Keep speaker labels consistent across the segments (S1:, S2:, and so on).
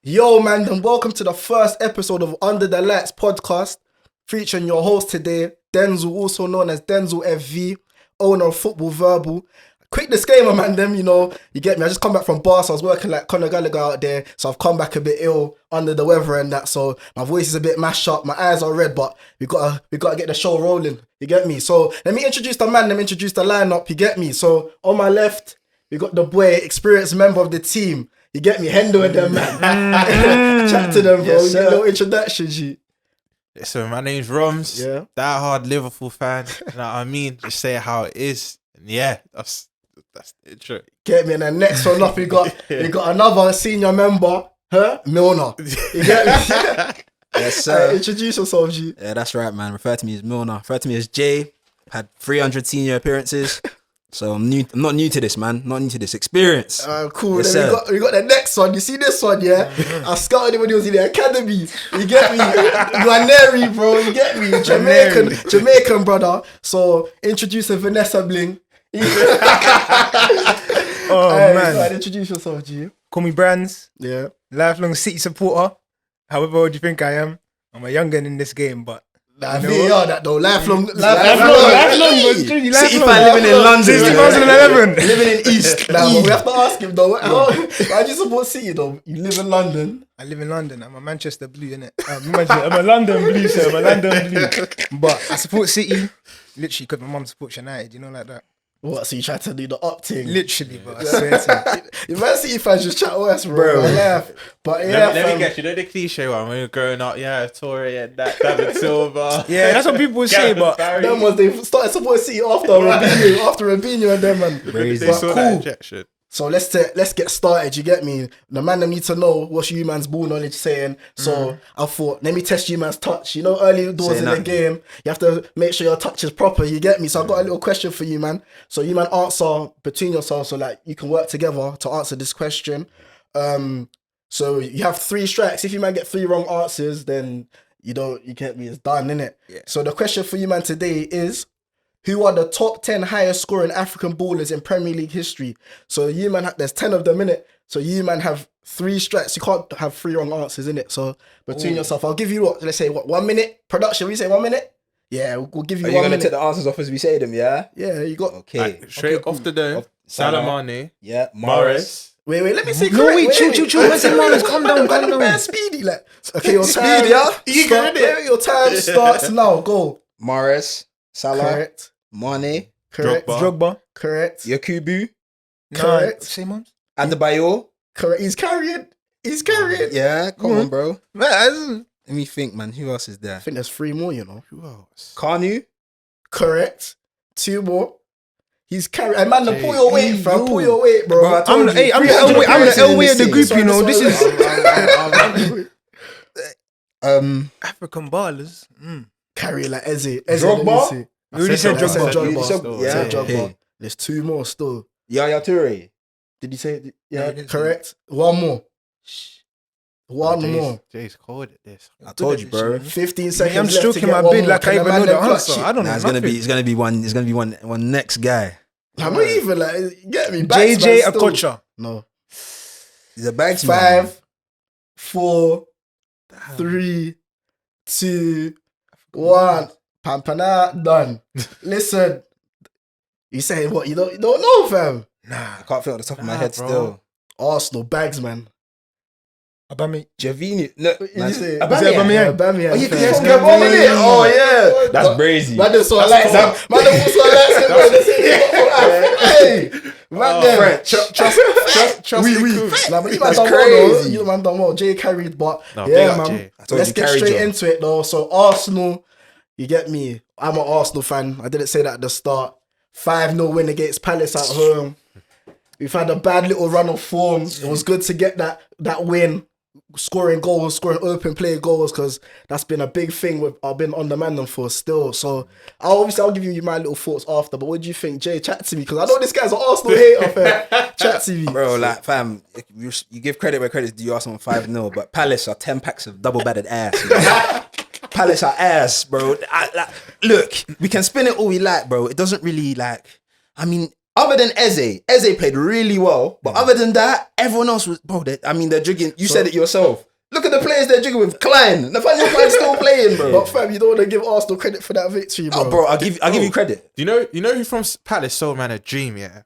S1: Yo, man, and welcome to the first episode of Under the Lights podcast, featuring your host today, Denzel, also known as Denzel FV, owner of Football Verbal. Quick disclaimer, man, you get me. I just come back from Bar, so I was working like Conor Gallagher out there, so I've come back a bit ill, under the weather and that, so my voice is a bit mashed up, my eyes are red, but we gotta get the show rolling, you get me? So let me introduce the man, let me introduce the lineup, you get me? So on my left, we got the boy, experienced member of the team, you get me? Hendo and them, man. Chat to them, bro.
S2: Yes,
S1: Get a little introduction, G.
S2: So my name's Roms.
S1: Yeah.
S2: Die hard Liverpool fan. You know what I mean? Just say it how it is. And yeah, that's the intro.
S1: Get me? And then next one up, we got another senior member, Milner. You get me?
S3: Yes, sir.
S1: Introduce yourself, G.
S3: Yeah, that's right, man. Refer to me as Milner. Refer to me as Jay. Had 300 senior appearances. So I'm not new to this, man. Not new to this experience.
S1: Cool.
S3: Yes,
S1: then we got the next one. You see this one, yeah? I scouted him when he was in the academy. You get me? Guaneri, bro. You get me? Jamaican brother. So introducing Vanessa Bling.
S4: Man.
S1: Right, introduce yourself, G.
S4: Call me Brands,
S1: Yeah.
S4: lifelong City supporter. However old you think I am, I'm a young'un in this game, but
S1: Nah, VAR that though. Lifelong,
S4: but it's truly
S3: City
S4: lifelong.
S3: fan living in London.
S4: Since 2011.
S1: living in East. Nah, but we have to ask him though. Why do you support City though? You live in London.
S4: I live in London. I'm a Manchester Blue, innit? I'm a London Blue, sir. I'm a London Blue. But I support City, literally, because my mum supports United, you know, like that.
S1: What? So you try to do the up thing?
S4: Literally, but I swear to
S1: You Man City fans just chat worse, bro. I laugh. But yeah,
S2: Let me
S1: fam.
S2: get you know the cliche one when you're growing up, Tory and that David Silva.
S4: you. Yeah, that's what people say, but
S1: Them was they started supporting City after Robinho and them, man.
S2: they
S1: But
S2: saw that
S1: cool.
S2: injection.
S1: So let's get started. You get me? The man them need to know what's you man's ball knowledge saying. So I thought, let me test you man's touch. You know, early doors
S3: Say
S1: in the
S3: nothing.
S1: game, you have to make sure your touch is proper. You get me? So I've got a little question for you, man. So you man answer between yourselves, so like you can work together to answer this question. So you have 3 strikes. If you man get 3 wrong answers, then you get me. It's done, innit?
S3: Yeah.
S1: So the question for you man today is, who are the top 10 highest scoring African ballers in Premier League history? So you man, there's 10 of them in it. So you man have 3 strikes. You can't have 3 wrong answers in it. So between yourself, I'll give you let's say 1 minute production. We say 1 minute. Yeah, we'll give you
S3: Are
S1: 1
S3: you going to
S1: minute.
S3: take the answers off as we say them, yeah?
S1: Yeah, you got.
S3: Okay.
S2: Straight off the dome.
S3: Salah.
S2: Salamane.
S3: Yeah.
S2: Morris.
S1: Wait, let me see.
S4: No,
S1: correct.
S4: wait, chill. Where's the Morris? Calm down.
S1: Man, speedy, like. Okay, your time.
S3: Speedy, yeah?
S1: Your time starts now. Go.
S3: Morris, Salah,
S1: Correct.
S3: Mane,
S1: Correct.
S4: Drogba.
S1: Correct.
S3: Yakubu,
S1: Correct.
S4: Same ones?
S3: Adebayor.
S1: Correct. He's carrying.
S3: Yeah, come on, bro.
S4: Man,
S3: Let me think, man. Who else is
S1: I
S3: there?
S1: think there's 3 more, you know.
S2: Who else?
S3: Kanu.
S1: Correct. 2 more. He's carrying. Hey, man, pull your weight, fam.
S3: yo.
S1: Pull your weight, bro.
S3: Bro, I told you.
S4: I'm the
S3: 300
S4: Elway of the
S3: appearances
S4: group, you know. This is African ballers.
S1: carrying like Eze.
S3: Drogba?
S4: You already said
S1: I said
S4: Drogba.
S1: Drogba.
S3: Yeah,
S1: Said Drogba.
S3: okay.
S1: There's 2 more still.
S3: Yaya Toure.
S1: Did you say?
S4: No,
S1: Yeah,
S4: he didn't say
S1: correct. 1 more. 1 more.
S2: Jay's cold at this.
S3: I told you, bro.
S1: 15 seconds.
S4: I'm
S1: left to
S4: stroking
S1: get
S4: my
S1: 1
S4: beard
S1: more.
S4: like I
S1: Can
S4: even
S1: the
S4: know
S1: man
S4: the
S1: them clutch
S4: answer.
S1: it?
S4: I don't
S3: Nah,
S4: know.
S3: it's gonna be one next guy.
S1: I'm not even like, get me. Bags,
S4: JJ
S1: man, still.
S4: Akocha.
S1: No.
S3: He's a bags
S1: 5, 4, 3, 2, 1. Pampana done. Listen, you saying what? You don't know, fam.
S4: Nah.
S3: I can't feel at the top of my
S2: Nah,
S3: head
S2: bro.
S3: still.
S1: Arsenal bags, man.
S4: Abami.
S3: Javinho. No,
S1: You say
S4: Aubameyang.
S1: Aubameyang,
S3: Oh, you
S1: fam.
S3: can get Gabon in it. Oh yeah, that's brazy.
S1: Man, them saw lights. Man, them saw lights. Man, they say, hey, man, them.
S2: Trust
S1: Oui,
S2: me,
S1: oui.
S2: cool.
S1: Nah, but you man
S3: That's
S1: done well,
S3: crazy.
S1: though. You man done well. Jay carried, but
S2: No, big
S1: yeah,
S2: up,
S1: man.
S2: Jay.
S3: I told
S1: Let's
S3: you,
S1: get
S3: carried
S1: straight
S3: you.
S1: into it, though. So Arsenal, you get me. I'm an Arsenal fan. I didn't say that at the start. 5-0 win against Palace at home. We've had a bad little run of form. It was good to get that win, scoring goals, scoring open play goals, because that's been a big thing I've been on the man them for still. So I'll give you my little thoughts after. But what do you think, Jay? Chat to me, because I know this guy's an Arsenal hater. Fam. Chat to me,
S3: Bro, like fam, you give credit where credit's due. Arsenal 5-0, but Palace are 10 packs of double-battered ass. Man. Palace are ass, bro. Look, we can spin it all we like, bro. It doesn't really like. I mean, other than Eze played really well. But other than that, everyone else was, bro, they're jigging. You said it yourself. Look at the players they're jigging with. Klein. Nathaniel Klein's still playing, bro.
S1: But fam, you don't want to give Arsenal credit for that victory, bro.
S3: Oh, bro, I'll give you credit.
S2: You know who from Palace sold man a dream, yeah?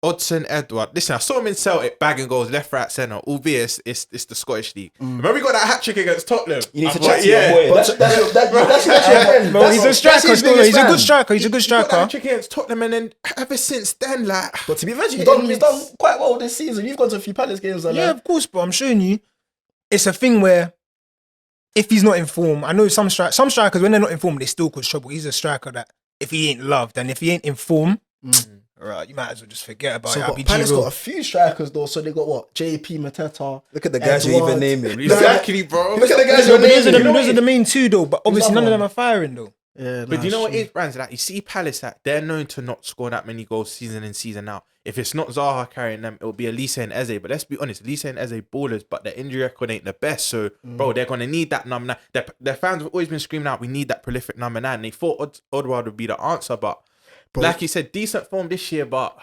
S2: Odson Edward. Listen, I saw him in Celtic bagging goals left, right, centre. Albeit it's the Scottish League. Remember we got that hat trick against Tottenham.
S3: You need to chat to your boy. That's your friend.
S4: Bro, he's a striker still. He's a good striker. He's a good
S2: He got that
S4: striker.
S2: hat trick against Tottenham, and then ever since then, like.
S1: But to be fair, he's done quite well this season. You've gone to a few Palace games,
S4: Yeah, of course, but I'm showing you. It's a thing where if he's not in form, I know some strikers when they're not in form, they still cause trouble. He's a striker that if he ain't loved and if he ain't in form, right, you might as well just forget about it.
S1: But Palace got a few strikers though, so they got what? JP, Mateta.
S3: Look at the guys you're even naming.
S2: Exactly, bro.
S3: Look at the guys you're naming.
S4: Those are the main two though, but obviously none of them are firing though.
S1: Yeah,
S2: But do you know what it is, Brands? Like, you see Palace, that they're known to not score that many goals season in, season out. If it's not Zaha carrying them, it'll be Elise and Eze. But let's be honest, Elise and Eze ballers, but their injury record ain't the best. So, bro, they're going to need that number 9. Their fans have always been screaming out, we need that prolific number 9. They thought Odward would be the answer, but like you said, decent form this year, but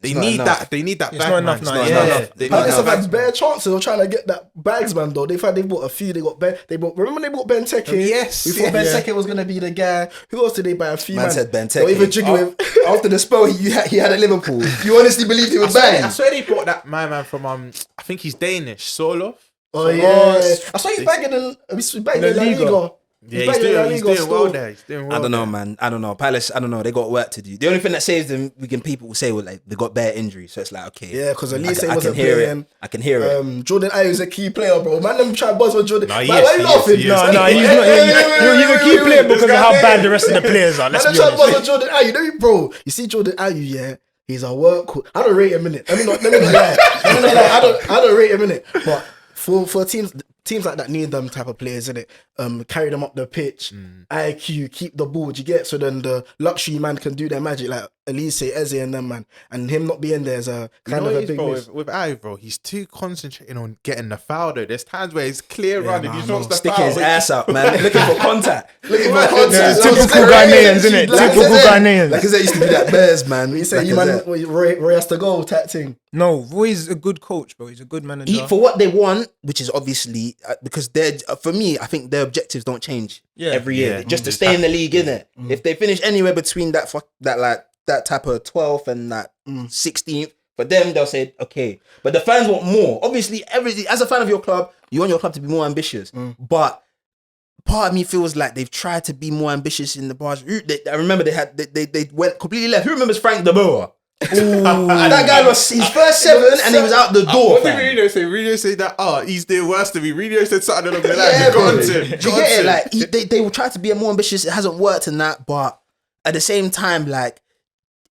S2: they need that. They need that.
S4: It's not enough now.
S1: Palace have had bare chances of trying to get that bags, man. Though they've bought a few. Remember they bought Benteke.
S2: Yes.
S1: We thought Benteke was gonna be the guy. Who else did they buy? A few.
S3: Man said Benteke.
S1: Or even jigging with.
S3: After the spell he had at Liverpool, you honestly believed he was bang?
S2: I swear they bought that man from I think he's Danish, Soloff.
S1: Oh yeah, I saw you bagging in La Liga.
S2: Yeah, he's doing well there. He's doing well.
S3: I don't know, man. I don't know. Palace, I don't know. They got work to do. The only thing that saves them, people will say, well, like they got bare injuries. So it's like, okay.
S1: Yeah, because Elise
S3: I
S1: wasn't
S3: can hear
S1: playing.
S3: it. I can hear it.
S1: Jordan Ayew's a key player, bro. Man, them try to buzz with Jordan.
S2: Nah,
S1: Why are you laughing?
S4: He's not. He's a key player because of how bad the rest of the players are. Let's
S1: Man,
S4: be
S1: them try to buzz
S4: honest.
S1: with Jordan Ayew. You know, bro. You see Jordan Ayew, yeah. He's a work. I don't rate him in it. Let me not lie. I don't rate him in it. But for teams like that need them type of players, innit? Carry them up the pitch, IQ, keep the ball. Do you get? So then the luxury man can do their magic, like Elise, Eze, and them, man. And him not being there is a kind of a big miss.
S2: With Ayew, bro, he's too concentrating on getting the foul though. There's times where he's clear running. He wants the
S3: Sticking
S2: foul.
S3: his ass out, man. Looking for contact.
S4: Typical Ghanaians, isn't it? Typical Ghanaians.
S3: Like I said, used to be that Bears, man.
S1: You say you man, Roy has to go, type thing.
S4: No, Roy's a good coach, bro. He's a good manager.
S3: For what they want, which is obviously because they're for me, I think their objectives don't change every year. Just to stay in the league, innit? If they finish anywhere between that type of 12th and that 16th, for them they'll say okay. But the fans want more. Obviously, as a fan of your club, you want your club to be more ambitious. But part of me feels like they've tried to be more ambitious in the past. I remember they went completely left. Who remembers Frank de Boer? That guy was his first 7 and he was out the door.
S2: What did Mourinho say? Mourinho said that he's doing worse than me. Mourinho said something along the line. Go on, Tim.
S3: Do you get it? Like they will try to be more ambitious. It hasn't worked in that, but at the same time, like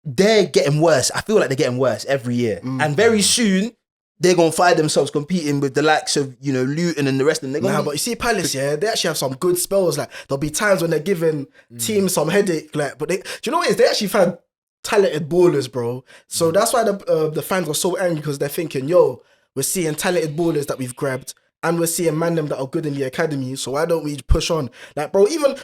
S3: they're getting worse. I feel like they're getting worse every year, and very soon they're gonna find themselves competing with the likes of Luton and the rest of them.
S1: But you see Palace, they actually have some good spells. Like there'll be times when they're giving teams some headache. Like, but do you know what it is? They actually found talented ballers, bro. So that's why the fans were so angry because they're thinking, yo, we're seeing talented ballers that we've grabbed and we're seeing them that are good in the academy. So why don't we push on? Like, bro, even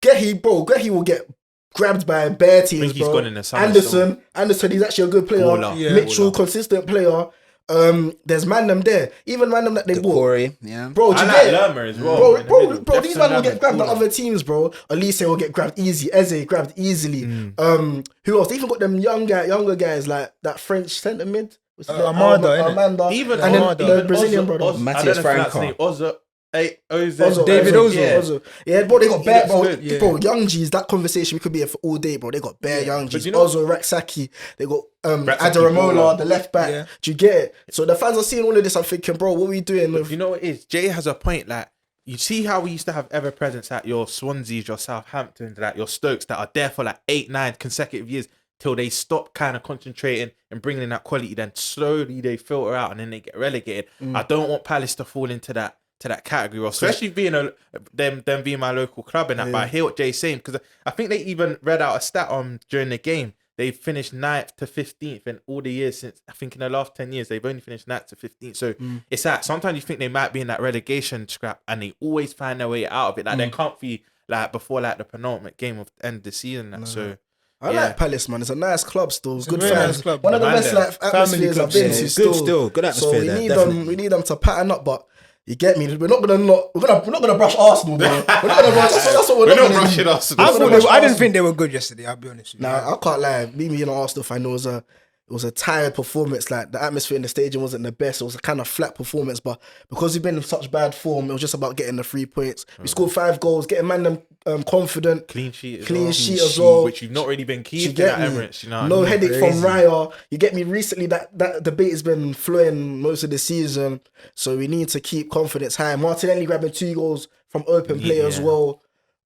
S1: Gehi will get grabbed by bare teams,
S2: I think he's
S1: bro.
S2: gone in the summer
S1: Anderson, he's actually a good player.
S2: Baller.
S4: Yeah.
S1: Mitchell, consistent player. There's there. Even that they bought.
S3: Corey, yeah.
S1: Bro,
S2: I like Lerma as well.
S1: Bro, these men will get grabbed by other teams, bro. Elise will get grabbed easy. Eze grabbed easily. Who else? They even got them younger guys like that French centre mid.
S4: Amanda,
S1: even
S4: and
S1: then the Brazilian brother.
S3: Matthias Franco.
S1: David Ozil. Yeah, bro, they got bare, bro, young G's, that conversation we could be here for all day, bro. They got bare young G's. Ozil, Raksaki, they got Adaramola, the left back.
S4: Yeah.
S1: Do you get it? So the fans are seeing all of this. I'm thinking, bro, what are we doing with?
S2: You know what it is? Jay has a point. Like, you see how we used to have ever presence at your Swanseas, your Southamptons, like your Stokes that are there for like 8-9 consecutive years till they stop kind of concentrating and bringing in that quality. Then slowly they filter out and then they get relegated. I don't want Palace to fall into that category, especially being them being my local club and that. But I hear what Jay's saying because I think they even read out a stat during the game. They finished 9th to 15th in all the years since, I think in the last 10 years, they've only finished 9th to 15th. So it's that sometimes you think they might be in that relegation scrap and they always find their way out of it. Like they're comfy like before like the penultimate game of the end of the season. So
S1: I like Palace, man. It's a nice club still. It's good
S4: very
S1: fans.
S4: nice club.
S1: One of the
S2: Man,
S1: best like atmospheres
S4: club.
S1: I've been
S3: Yeah,
S1: to.
S3: it's good still. Good atmosphere
S1: So we
S3: there,
S1: need
S3: definitely.
S1: we need them to pattern up, but you get me. We're not gonna brush Arsenal, bro. We're not gonna brush. That's what we're
S2: We're
S1: not
S2: not
S1: gonna
S2: rushing
S1: do.
S2: us.
S4: I didn't think they were good yesterday. I'll be honest with you.
S1: Nah, I can't lie. Me being an Arsenal fan, it was a tired performance. Like the atmosphere in the stadium wasn't the best. It was a kind of flat performance. But because we've been in such bad form, it was just about getting the 3 points. We scored 5 goals, getting them confident.
S2: Clean sheet
S1: As well.
S2: which you've not really been
S1: You
S2: keeping
S1: get
S2: at
S1: me?
S2: Emirates. You know,
S1: No
S2: what I mean?
S1: headache from Raya. You get me? Recently, that debate has been flowing most of the season. So we need to keep confidence high. Martinelli grabbing 2 goals from open play as well.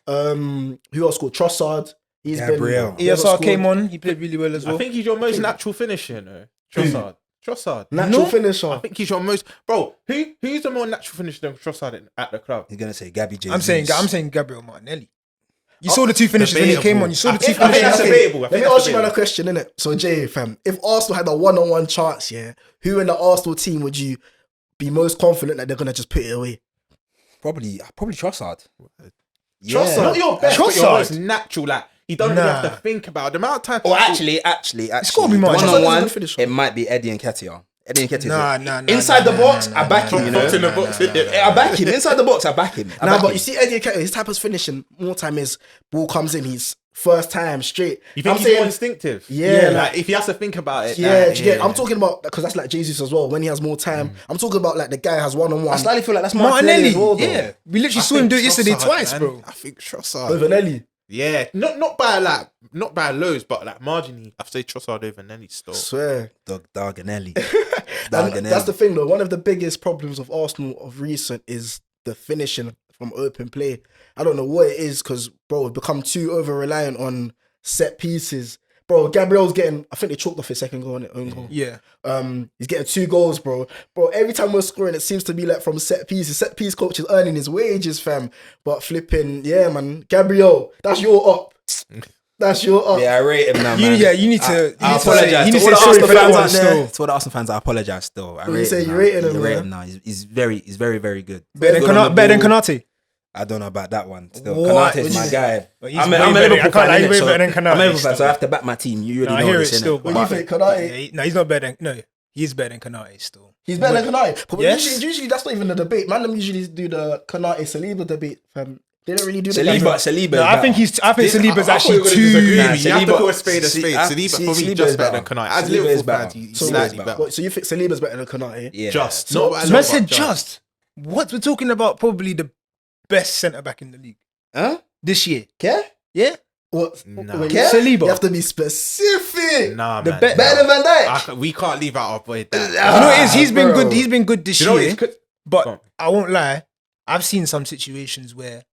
S1: Who else scored? Trossard. He's
S3: Gabriel.
S1: been
S4: ESR came on. He played really well as well.
S2: I think he's your most natural finisher, you know. Trossard.
S1: natural finisher.
S2: I think he's your most who's the more natural finisher than Trossard at the club?
S3: He's gonna say Gabby Jesus.
S4: I'm saying Gabriel Martinelli. You saw the 2 finishes when he came on. You saw the 2
S2: I think that's
S4: finishes.
S2: debatable.
S1: Let me ask you another question, innit? So Jay, fam, if Arsenal had a 1-on-1 chance, yeah, who in the Arsenal team would you be most confident that they're gonna just put it away?
S3: Probably Trossard.
S2: Trossard, not your best, but your
S4: Trossard.
S2: most natural. Like he don't really have to think about it. The amount of time.
S3: Or actually,
S4: It's gotta be Martinelli.
S1: Trossard is a
S3: one-on-one,
S1: good finisher.
S3: it might be Eddie Nketiah.
S4: Nah.
S3: Inside the box, I back him. You know,
S2: in the box.
S3: I back him. Inside the box, I back him.
S1: Nah, but you see Eddie Nketiah, his type of finishing, more time is ball comes in, he's first time straight.
S2: You think
S1: I'm
S2: he's more instinctive?
S1: Yeah,
S2: like if he has to think about it.
S1: yeah,
S2: like,
S1: do you get? I'm talking about because that's like Jesus as well. When he has more time, I'm talking about like the guy has 1-on-1.
S3: I slightly feel like that's Martinelli
S4: Martinelli.
S3: as well, though.
S4: Yeah, we literally saw him do it yesterday
S2: Trossard,
S4: twice,
S2: man.
S4: bro.
S2: I think Trossard.
S1: Over Nelly.
S2: Yeah, not by loads, but like marginally, I've said Trossard over Nelly still.
S1: Swear.
S3: Darganelli.
S1: And that's the thing though. One of the biggest problems of Arsenal of recent is the finishing from open play. I don't know what it is because, bro, we've become too over reliant on set pieces. Bro, Gabriel's getting, I think they chalked off his second goal on it, own goal.
S4: Yeah.
S1: He's getting 2 goals, bro. Bro, every time we're scoring, it seems to be like from set pieces. Set piece coach is earning his wages, fam. But flipping, yeah, man. Gabriel, that's your up. That's your up.
S3: Yeah, I rate him now, man.
S4: You need to.
S3: I apologize.
S4: You need
S3: To
S4: to
S3: all
S4: say
S3: the
S4: sorry
S3: Arsenal
S4: for that
S3: fans
S4: one
S3: out there,
S4: still.
S3: to all the Arsenal fans, I apologize still. I
S1: you
S3: rate
S1: say
S3: him
S1: you
S3: now.
S1: rating him,
S3: I rate
S1: man?
S3: him now. He's very, very good.
S4: Better
S3: Good on the
S4: than
S3: ball.
S4: Kanate.
S3: I don't know about that one. Still,
S4: What?
S3: Konate's my guy.
S4: But he's
S3: I'm
S4: way
S3: a
S4: better-
S3: Liverpool
S4: I can't
S3: fan,
S4: lie, he's
S3: innit?
S4: way
S3: So
S4: better than
S3: I'm
S4: Konate
S3: a Liverpool fan,
S4: still.
S3: so I have to back my team. You already
S4: I
S3: know
S4: hear
S3: this,
S4: it still.
S3: innit?
S1: What do you think, Konate?
S4: No, he's not better than. No, he's better than Kanate still.
S1: He's better than Konate. But
S4: Yes.
S1: usually that's not even the debate. Man, them usually do the Konate Saliba debate, fam. They don't really do the
S3: Saliba.
S4: No, I think Saliba's actually too.
S2: You
S3: Nah,
S2: have to
S3: Saliba-
S2: call a spade a spade. Saliba for me
S3: Saliba
S2: just
S3: is
S2: better than
S3: better.
S2: Konate. As
S3: Saliba
S2: Liverpool
S3: is better.
S2: fans, he's
S3: Saliba
S2: slightly
S3: is better.
S2: better.
S1: So you think Saliba's better than Konate?
S3: Yeah.
S2: Just
S1: So-
S2: not.
S1: so
S4: Man
S2: not
S4: said
S2: just.
S4: just. What we're talking about? Probably the best centre back in the league
S3: Huh?
S4: this year.
S3: Care?
S4: Yeah,
S1: What?
S2: Nah.
S1: Wait,
S3: Yeah?
S4: Saliba.
S1: You have to be specific.
S2: Nah,
S4: The
S2: man.
S4: bet-
S3: Better than Van Dijk.
S2: We can't leave out our boy that.
S4: you know what it is? He's been
S1: bro.
S4: good. He's been good this
S2: You know what?
S4: year.
S2: It's 'cause- Go
S4: But
S2: on.
S4: I won't lie. I've seen some situations where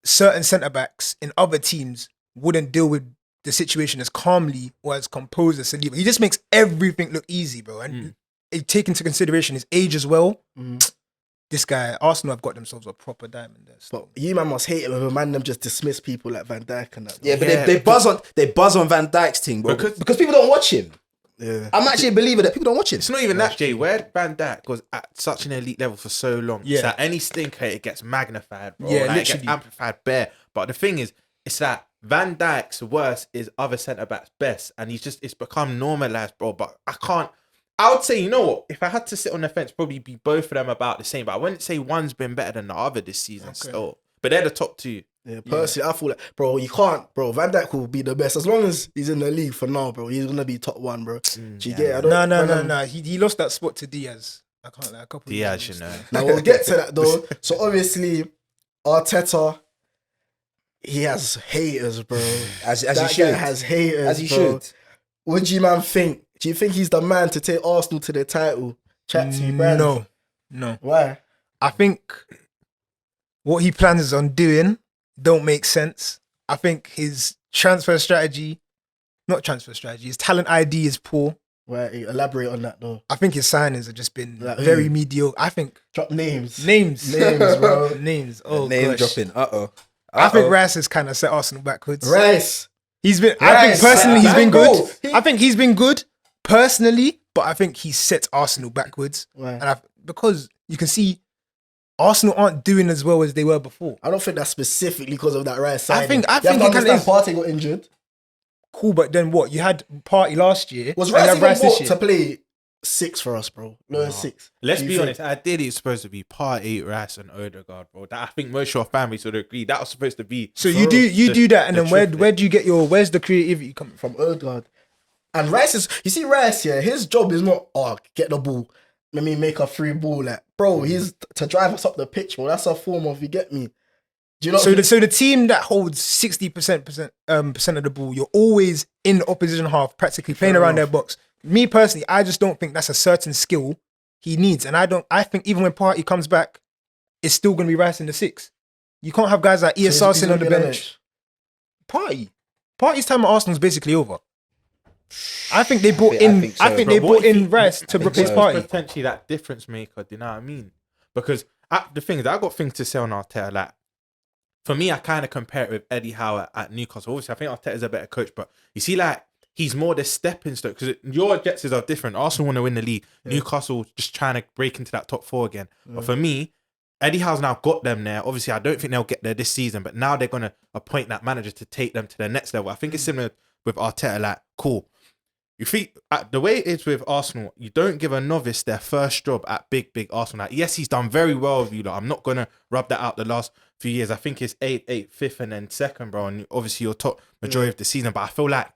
S4: certain centre backs in other teams wouldn't deal with the situation as calmly or as composed as Saliba. He just makes everything look easy, bro. And take into consideration his age as well. This guy, Arsenal have got themselves a proper diamond there.
S1: But you man must hate it when man them just dismiss people like Van Dijk and that.
S3: Yeah, but
S2: Yeah.
S3: they buzz on Van Dijk's thing, bro.
S2: Because-
S3: Because people don't watch him.
S1: Yeah.
S3: I'm actually a believer that people don't watch him.
S2: It's not even that, Jay. Where Van Dijk was at such an elite level for so long,
S4: Yeah.
S2: it's that any stinker, it gets magnified, bro.
S4: Yeah,
S2: Like, it gets
S4: literally.
S2: amplified bare. But the thing is, it's that Van Dijk's worst is other centre backs' best, and it's become normalised, bro. But I would say, you know what? If I had to sit on the fence, probably be both of them about the same. But I wouldn't say one's been better than the other this season still. But they're the top two.
S1: Yeah, personally, I feel like, bro, you can't, bro. Van Dijk will be the best as long as he's in the league for now, bro. He's gonna be top 1, bro. Do you get? I don't,
S4: No. He lost that spot to Diaz. I can't lie. A couple of
S2: Diaz,
S4: years
S2: you
S4: ago.
S2: know.
S1: Now we'll get to that though. So obviously, Arteta, he has haters, bro.
S3: As
S1: That
S3: he
S1: guy
S3: should.
S1: has haters,
S3: As he
S1: bro.
S3: should.
S1: What do you man think? Do you think he's the man to take Arsenal to the title? Chat to you, Brand.
S4: No.
S1: Why?
S4: I think what he plans on doing don't make sense. I think his his talent ID is poor.
S1: Why? Elaborate on that though.
S4: I think his signings have just been
S1: Like who?
S4: very mediocre. I think
S1: Drop names.
S4: names,
S1: bro.
S4: names. Oh,
S3: Name
S4: gosh.
S3: dropping.
S4: I think Rice has kind of set Arsenal backwards.
S1: Rice.
S4: He's been. I
S1: Rice.
S4: think personally he's been
S1: Bro,
S4: good. I think he's been good personally, but I think he set Arsenal backwards.
S1: Why?
S4: And because you can see Arsenal aren't doing as well as they were before.
S1: I don't think that's specifically because of that Rice signing.
S4: I think
S1: you have to
S4: it kinda
S1: understand
S4: is.
S1: Partey got injured.
S4: cool, but then what? You had Party last year.
S1: Was
S4: and you
S1: Rice
S4: had
S1: even
S4: Rice this
S1: bought
S4: year.
S1: to play 6 for us, bro? Lower 6.
S2: Let's
S1: Do you
S2: be
S1: think?
S2: honest. Ideally, it's supposed to be Partey, Rice, and Odegaard, bro. That I think most of your families would agree. That was supposed to be.
S4: So you do that, and
S2: the
S4: then where
S2: triplet.
S4: do you get where's the creativity coming from?
S1: From Odegaard. And Rice is, you see Rice, yeah, his job is not, get the ball. Let me make a free ball. Like, bro, he's to drive us up the pitch, bro. That's a form of, you get me? Do you know?
S4: So the team that holds 60% of the ball, you're always in the opposition half, practically playing around their box. Me personally, I just don't think that's a certain skill he needs. And I think even when Partey comes back, it's still going to be Rice in the 6. You can't have guys like ESR sitting on the bench. Partey's time at Arsenal is basically over. I think they brought in Rice to replace Partey.
S2: Potentially that difference maker. Do you know what I mean? Because the thing is, I got things to say on Arteta. Like, for me, I kind of compare it with Eddie Howe at Newcastle. Obviously, I think Arteta's a better coach, but you see, like, he's more the stepping stone because your objectives are different. Arsenal want to win the league. Yeah. Newcastle just trying to break into that top 4 again. But for me, Eddie Howe's now got them there. Obviously, I don't think they'll get there this season, but now they're going to appoint that manager to take them to the next level. I think it's similar with Arteta. Like, cool. You think the way it is with Arsenal, you don't give a novice their first job at big Arsenal. Like, yes, he's done very well with you. Like, I'm not going to rub that out the last few years. I think it's 8th, 5th, and then 2nd, bro. And obviously, your top majority of the season. But I feel like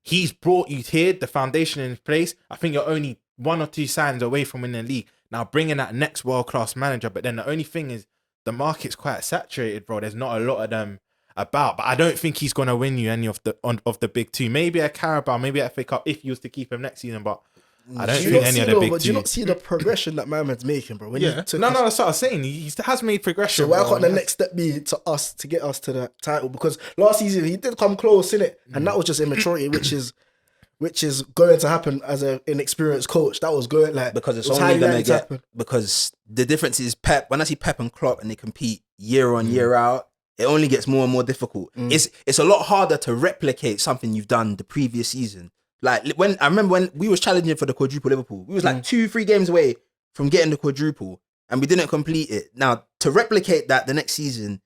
S2: he's brought you here, the foundation in place. I think you're only 1 or 2 signs away from winning the league. Now, bringing that next world-class manager. But then the only thing is the market's quite saturated, bro. There's not a lot of them about. But I don't think he's going to win you any of the big 2. Maybe a Carabao, maybe a FA Cup if he was to keep him next season. But I don't think any of the big 2.
S1: Do you not see the progression that my man's making, bro? When
S2: No, that's what I was saying. He has made progression.
S1: So why
S2: bro.
S1: can't the next step be to get us to the title? Because last season he did come close, innit? And that was just immaturity, which is going to happen as an inexperienced coach. That was going like
S3: because it's only going to get because the difference is Pep. When I see Pep and Klopp and they compete year on year out, it only gets more and more difficult. It's a lot harder to replicate something you've done the previous season. Like when I remember when we was challenging for the quadruple Liverpool, we was like 2-3 games away from getting the quadruple, and we didn't complete it. Now to replicate that the next season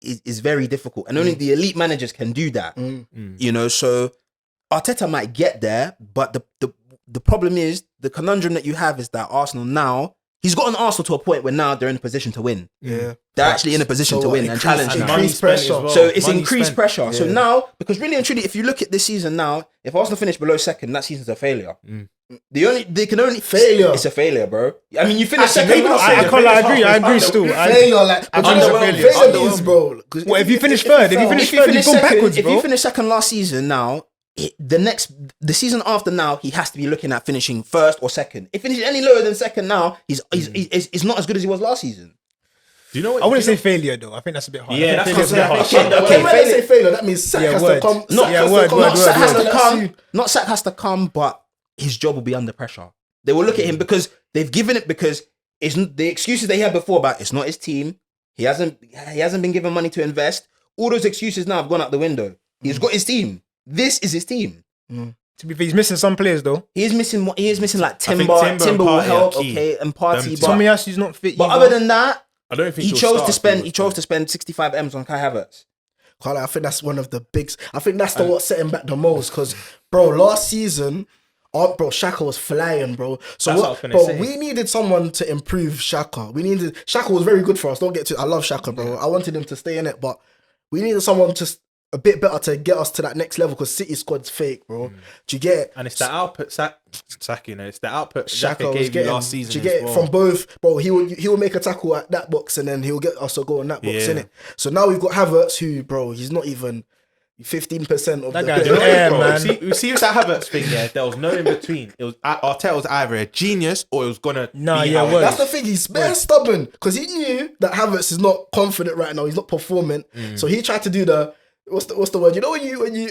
S3: is very difficult, and only the elite managers can do that. You know, so Arteta might get there, but the problem is the conundrum that you have is that Arsenal now. He's gotten Arsenal to a point where now they're in a position to win. Yeah. They're actually in a position to win and challenge.
S1: Increased pressure.
S2: Well.
S3: So it's
S2: Money
S3: increased
S2: spent.
S3: pressure.
S1: Yeah.
S3: So now, because really and truly, if you look at this season now, if Arsenal finish below 2nd, that season's a failure. They can only
S1: failure.
S3: It's a failure, bro. I mean, you finish
S1: Actually,
S3: 2nd.
S1: maybe not
S4: I
S1: failure.
S4: I agree still.
S1: Failure, like failure means, bro.
S4: Well, if you finish third, if you finish third, you've gone backwards,
S3: If
S4: bro.
S3: you finish 2nd last season now, the season after now, he has to be looking at finishing 1st or 2nd. If he finishes any lower than 2nd now, he's not as good as he was last season.
S2: Do you know what?
S4: I wouldn't say failure though. I think that's a bit hard.
S2: Yeah,
S4: I think
S2: that's
S4: failure's a bit harsh.
S1: When I say failure, that means sack has to come.
S3: Not sack has to come, but his job will be under pressure. They will look at him because they've given it because it's the excuses they had before about it's not his team. He hasn't been given money to invest. All those excuses now have gone out the window. He's got his team. This is his team.
S4: To be fair, he's missing some players though.
S3: He is missing like
S2: think
S3: Timber.
S2: Timber
S3: will
S2: and Partey
S3: help,
S2: are key.
S3: okay, and Party.
S2: Them
S3: But,
S4: Tommy Asu's not fit.
S3: but
S4: either.
S3: other than that,
S2: I don't think
S3: he
S2: he'll
S3: chose
S2: start
S3: to spend.
S2: if
S3: He
S2: was
S3: chose
S2: there.
S3: to spend 65 M's on Kai Havertz.
S1: Carla, I think that's one of the big. I think that's what set him back the most. Because, bro, last season, bro, Xhaka was flying, bro. So
S2: That's what I was gonna say.
S1: we needed someone to improve Xhaka. Xhaka was very good for us. Don't get to. I love Xhaka, bro. I wanted him to stay in it, but we needed someone just a bit better to get us to that next level. Because City squad's fake, bro. Do you get it?
S2: And it's the output, Sack, you know, it's the output
S1: Xhaka
S2: Xhaka
S1: was
S2: gave you
S1: getting.
S2: last season.
S1: Do you get
S2: as
S1: it
S2: well.
S1: from both, bro? He will make a tackle at that box and then he'll get us a goal in that box,
S2: Yeah.
S1: innit? So now we've got Havertz, who, bro, he's not even 15% of
S4: That
S1: the
S4: guy's
S2: You know what it is,
S4: Yeah,
S2: bro?
S4: man.
S2: You see with that Havertz thing, yeah, there was no in between. It was Arteta was either a genius or it was gonna.
S4: Nah,
S2: be
S4: yeah,
S2: how it
S4: word.
S1: That's the thing. He's very stubborn because he knew that Havertz is not confident right now. He's not performing, so he tried to do the what's the word? You know when you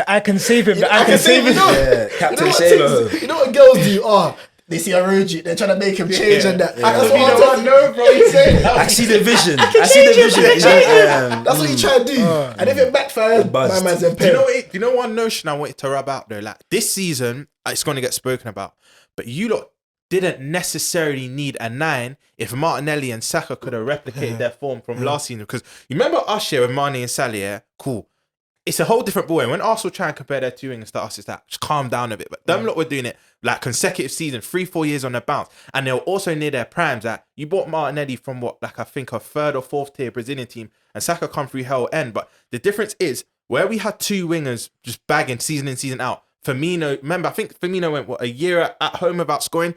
S4: I can save him.
S1: you know,
S4: I can save him.
S3: Yeah, Captain
S1: what
S3: Sailor.
S1: things- you know what girls do? They see a Roji, they're trying to make him change and that.
S3: Yeah.
S1: That's what I'm
S2: No, bro, he's saying.
S3: I see the vision. I see the vision.
S1: That's what he tried to do. And if it backfires, my
S3: buzzed.
S1: man's in
S2: Do you
S1: pain.
S2: know what? Do you know one notion I wanted to rub out though? Like this season, it's going to get spoken about, but you lot didn't necessarily need a 9 if Martinelli and Saka could have replicated their form from last season. Because you remember us here with Mane and Salah, yeah? Cool. it's a whole different ball. And when Arsenal try and compare their two wingers to us, it's like, just calm down a bit. But them lot were doing it like consecutive seasons, 3-4 years on the bounce. And they were also near their primes. Like, you bought Martinelli from what, like I think a 3rd or 4th tier Brazilian team, and Saka come through hell end. But the difference is, where we had two wingers just bagging season in, season out, Firmino, remember, I think Firmino went, a year at home without scoring?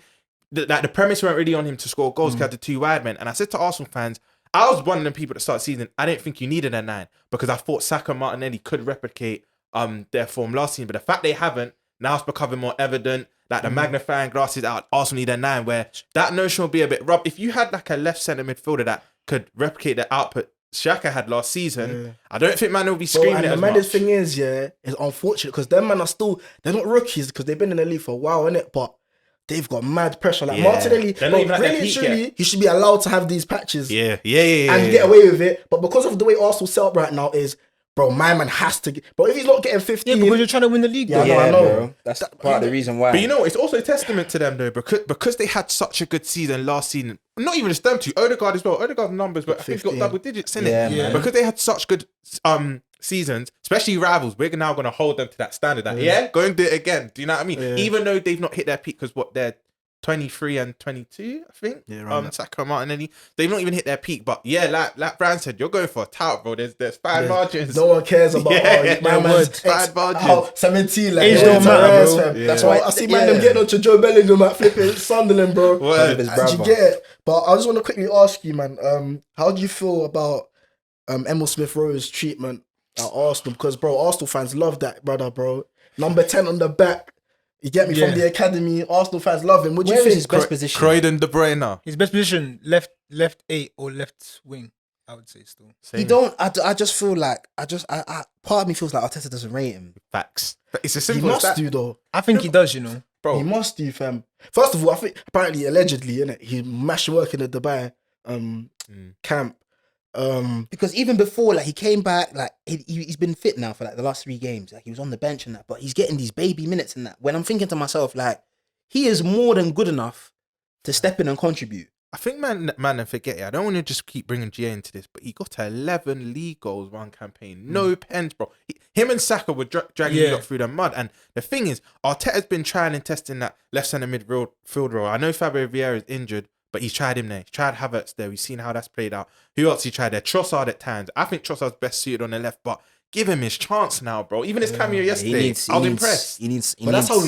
S2: The premise weren't really on him to score goals because he had the two wide men. And I said to Arsenal fans, I was one of them people that started season, I didn't think you needed a 9 because I thought Saka and Martinelli could replicate their form last season. But the fact they haven't, now it's becoming more evident. Like the magnifying glass is out, Arsenal need a 9, where that notion will be a bit rough. If you had like a left centre midfielder that could replicate the output Xhaka had last season, I don't think man will be screaming it as much.
S1: The maddest thing is, it's unfortunate because them man are still, they're not rookies because they've been in the league for a while, innit? But they've got mad pressure. Like Martinelli,
S2: They're not even at their
S1: really,
S2: peak
S1: truly,
S2: yet.
S1: he should be allowed to have these patches.
S2: Yeah.
S1: And get away with it. But because of the way Arsenal set up right now is, bro, my man has to get, bro, if he's not getting 15.
S4: Yeah, because you're trying to win the league.
S1: Yeah,
S4: though.
S1: I know.
S3: Bro. That's part of the reason why.
S2: But you know, it's also a testament to them though, because they had such a good season last season. Not even just them two, Odegaard as well. Odegaard's numbers, but I think he's got double digits in it.
S3: Yeah.
S2: Because they had such good seasons, especially rivals, we're now going to hold them to that standard. That, go and do it again. Do you know what I mean?
S1: Yeah.
S2: Even though they've not hit their peak, because they're 23 and 22, I think.
S1: Yeah,
S2: Saka and Martinelli, they've not even hit their peak. But yeah, like Brian said, you're going for a tout, bro. There's fine margins.
S1: No one cares about my man's
S2: fine margins.
S1: 17. Like,
S4: Age don't matter, bro.
S1: fam. That's why I see man them getting on to Joe Bellingham at flipping Sunderland, bro.
S2: Word.
S1: And you get it. But I just want to quickly ask you, man, how do you feel about Emil Smith-Rowe's treatment at Arsenal? Because, bro, Arsenal fans love that brother, bro. Number 10 on the back. You get me, from the academy. Arsenal fans love him. What do you
S3: Where is
S1: think?
S3: his best position?
S2: Croydon, De Bruyne.
S4: His best position, left 8 or left wing, I would say still.
S2: Same.
S3: He don't. I just feel like I part of me feels like Arteta doesn't rate him.
S2: Facts. It's as
S1: He
S2: simple as
S1: must
S2: that.
S1: do, though.
S4: I think he does, you know.
S2: Bro,
S1: He must do, fam. First of all, I think, apparently, allegedly, innit, he mashed work in the Dubai camp.
S3: Because even before, like he came back, like he's been fit now for like the last 3 games. Like he was on the bench and that, but he's getting these baby minutes and that. When I'm thinking to myself, like he is more than good enough to step in and contribute.
S2: I think man, and forget it. I don't want to just keep bringing GA into this, but he got 11 league goals one campaign. No pens, bro. Him and Saka were dragging you up through the mud. And the thing is, Arteta's been trying and testing that left centre midfield role. I know Fabio Vieira is injured, but he's tried him there. He's tried Havertz there. We've seen how that's played out. Who else he tried there? Trossard at times. I think Trossard's best suited on the left, but give him his chance now, bro. Even his cameo yesterday, I was impressed.
S3: But
S1: That's how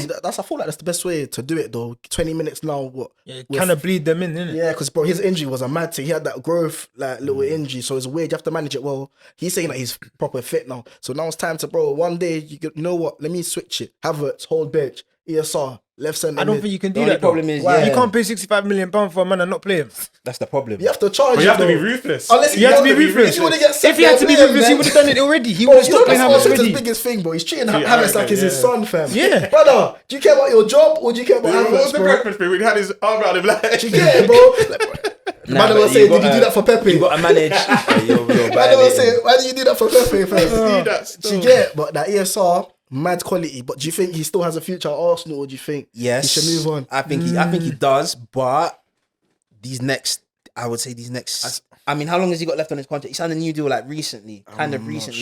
S1: I feel like that's the best way to do it, though. 20 minutes now, what?
S4: Yeah, kind of bleed them in, innit?
S1: Yeah, because, bro, his injury was a mad thing. He had that growth, like, little injury, so it's weird. You have to manage it well. He's saying that he's proper fit now. So now it's time to, bro, one day, you know what? Let me switch it. Havertz, hold bench, ESR, left centre.
S4: I don't think you can do
S3: The
S4: that.
S3: only problem is,
S4: you can't pay £65 million for a man and not play him.
S3: that's the problem.
S1: You have to charge
S2: But
S1: him,
S2: you have to be
S1: though.
S2: ruthless.
S1: Unless
S4: You have to be ruthless.
S1: If he would've get sacked,
S4: If he had to be
S1: they'll play him,
S4: ruthless, he
S1: man.
S4: would have done it already. He
S1: Bro,
S4: would have
S1: you know
S4: stopped playing
S1: that's
S4: Havertz
S1: Arteta's
S4: already.
S1: biggest thing, bro. He's treating
S2: Yeah,
S1: Havertz like he's his
S2: yeah.
S1: son, fam.
S4: Yeah.
S1: Brother, do you care about your job or do you care about
S2: What was
S1: Havertz,
S2: the
S1: bro?
S2: breakfast thing when he had his arm around him like?
S1: Do you get it, bro? Like, man,
S3: but
S1: was saying, did you do that for Pepe?
S3: You got to manage. You're
S1: Man,
S3: bad
S1: was
S3: at
S1: saying,
S3: it.
S1: why do you do that for Pepe, fam?
S2: Do that
S1: Do
S2: still.
S1: you get it? But that ESR, mad quality. But do you think he still has a future at Arsenal, or do you think
S3: Yes,
S1: he should move on?
S3: I think he does, but I mean, how long has he got left on his contract? He signed a new deal like recently,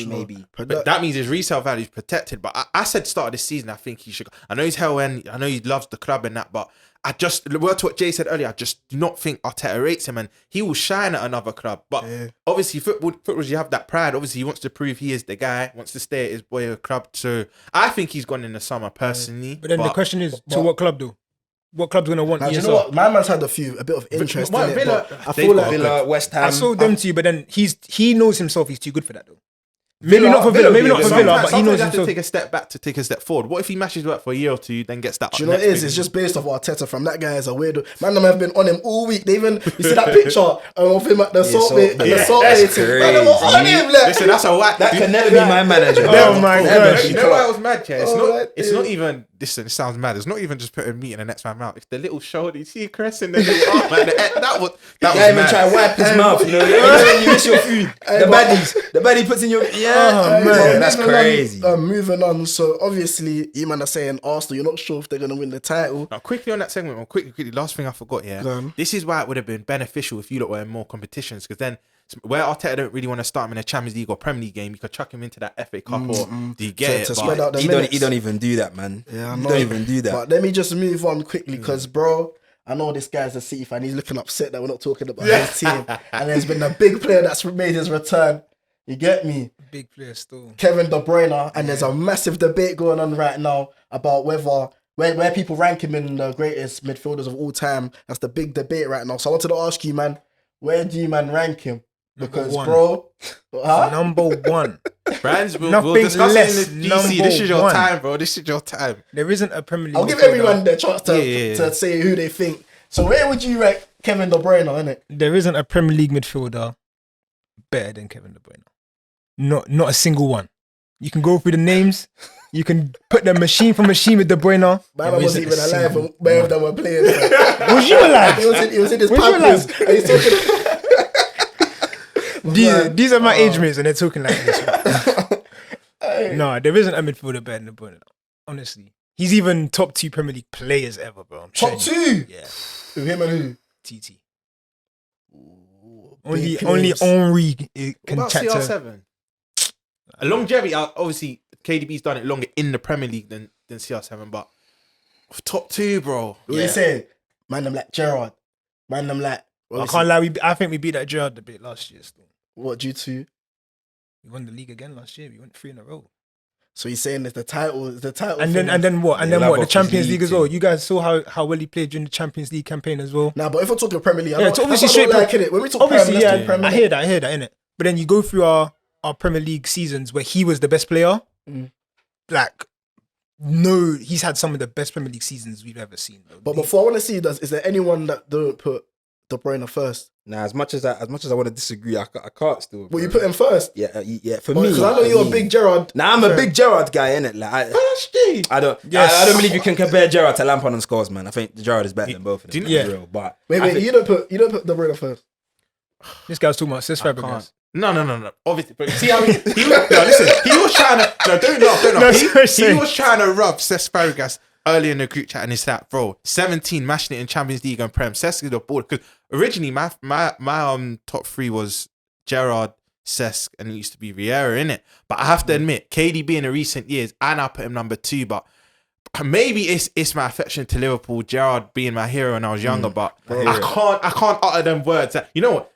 S3: maybe.
S2: But that means his resale value is protected. But I said start of this season, I think he should. I know he's hell end. I know he loves the club and that, but I just, word to what Jay said earlier, I just do not think Arteta rates him and he will shine at another club. But obviously, footballers, you have that pride. Obviously, he wants to prove he is the guy, wants to stay at his boy club. So I think he's gone in the summer personally.
S4: But then the question is, to what club though? What club's going to want
S1: Now, do you
S4: ESR?
S1: know what? My man's had a bit of interest in it.
S2: Villa-
S1: But I
S2: they've
S1: feel
S2: got
S1: like
S3: Villa, West Ham.
S4: I sold them to you, but then he knows himself he's too good for that though. Maybe not for Villa, maybe not for Villa, but he knows
S2: you have to
S4: himself.
S2: take a step back to take a step forward. What if he matches work for a year or two, then gets that?
S1: do you know what it is? It's just based off Arteta from that guy is a weirdo. Man, them have been on him all week. They even, you see that picture of him at the salt bay, and the salt bay thing. Man, them were on him, like.
S2: Listen, that's a whack.
S3: That can never be my manager.
S4: Oh my gosh.
S2: You know why I was mad, yeah?
S1: Oh,
S2: It's not even. Listen, it sounds mad. It's not even just putting meat in the next man's mouth. It's the little shoulder. You see, caressing the little arm, man. That was
S3: Even
S2: mad.
S3: try to wipe his mouth, you know when you miss your food. The baddie puts in your
S4: Oh, man.
S3: man, that's
S1: Moving on,
S3: crazy.
S1: moving on. So obviously, you man are saying Arsenal. You're not sure if they're gonna win the title.
S2: Now, quickly on that segment, quickly, last thing I forgot, yeah.
S1: Go on.
S2: This is why it would have been beneficial if you lot were in more competitions, because then where Arteta don't really want to start him in a Champions League or Premier League game, you could chuck him into that FA Cup or do you get it?
S1: To spread out the
S3: He
S1: minutes.
S3: don't even do that, man.
S1: Yeah, I
S3: He
S1: know.
S3: don't even do that.
S1: But let me just move on quickly because, bro, I know this guy's a City fan. He's looking upset that we're not talking about his team. And there's been a big player that's made his return. You get me?
S4: Big player still.
S1: Kevin De Bruyne. And there's a massive debate going on right now about where people rank him in the greatest midfielders of all time. That's the big debate right now. So I wanted to ask you, man, where do you, man, rank him? Because,
S4: Number one.
S1: bro... Huh?
S4: Number one.
S2: Brands, we'll
S4: Nothing
S2: discuss
S4: less.
S2: it in the GC. This is your
S4: Number
S2: time, bro. This is your time.
S4: There isn't a Premier League.
S1: I'll give
S4: midfielder.
S1: everyone their chance to say who they think. So where would you rank Kevin De Bruyne, innit?
S4: There isn't a Premier League midfielder better than Kevin De Bruyne. Not a single one. You can go through the names. You can put them machine for machine with De Bruyne.
S1: My
S4: There
S1: man wasn't
S4: isn't a
S1: even alive
S4: single
S1: when both of them were playing.
S4: Was you alive?
S1: He was in his
S4: Was you
S1: pampers.
S4: alive?
S1: And he's talking...
S4: These are my age mates and they're talking like this. No, there isn't a midfielder better than De Bruyne. Honestly. He's even top 2 Premier League players ever, bro. I'm
S1: Top
S4: telling you.
S1: 2?
S4: Yeah.
S1: Who, him and who?
S4: TT.
S1: Big
S4: Only
S1: claims.
S4: Henri
S2: What
S4: can
S2: about
S4: chat to.
S2: CR7? A longevity, obviously, KDB's done it longer in the Premier League than CR7, but top 2, bro.
S1: What you saying? Man, them like Gerrard. Man, them like...
S4: I can't lie. I think we beat that Gerrard a bit last year. Still,
S1: What, due to?
S4: we won the league again last year. We went 3 in a row.
S1: So he's saying it's the title. It's the title.
S4: And
S1: thing.
S4: then what? And
S3: Yeah,
S4: then
S3: love
S4: what? The
S3: off his
S4: Champions
S3: league
S4: League as well.
S3: team.
S4: You guys saw how well he played during the Champions League campaign as well.
S1: Nah, but if we're talking Premier League,
S4: Yeah, it's obviously straight.
S1: like it. When we talk
S4: Obviously,
S1: Premier, let's
S4: yeah,
S1: talk Premier.
S4: I hear that, innit? But then you go through our Premier League seasons where he was the best player. Like, no, he's had some of the best Premier League seasons we've ever seen. Though.
S1: But before I want to see, is there anyone that don't put De Bruyne first?
S3: Nah, as much as I want to disagree, I can't still.
S1: Well, you
S3: bro.
S1: put him first.
S3: Yeah. For me,
S1: Because I know you're a big Gerrard.
S3: Nah, I'm a big Gerrard guy, innit? Like, I don't believe you can compare Gerrard to Lampard on scores, man. I think Gerrard is better than both of them.
S4: Yeah.
S3: For real, but
S1: Wait, you don't put De Bruyne first.
S4: This guy's talking about Cesc Fabregas.
S2: No. Obviously, but see how he was trying to. No, don't laugh.
S4: No,
S2: He
S4: sorry.
S2: was trying to rub Cesc Fabregas earlier in the group chat, and it's that, bro, 17 mashing it in Champions League and Prem. Cesc is the board because originally my top 3 was Gerrard, Cesc, and it used to be Vieira in it. But I have to admit, KDB in the recent years, I now put him number 2. But maybe it's my affection to Liverpool, Gerrard being my hero when I was younger. But I can't utter them words. You know what?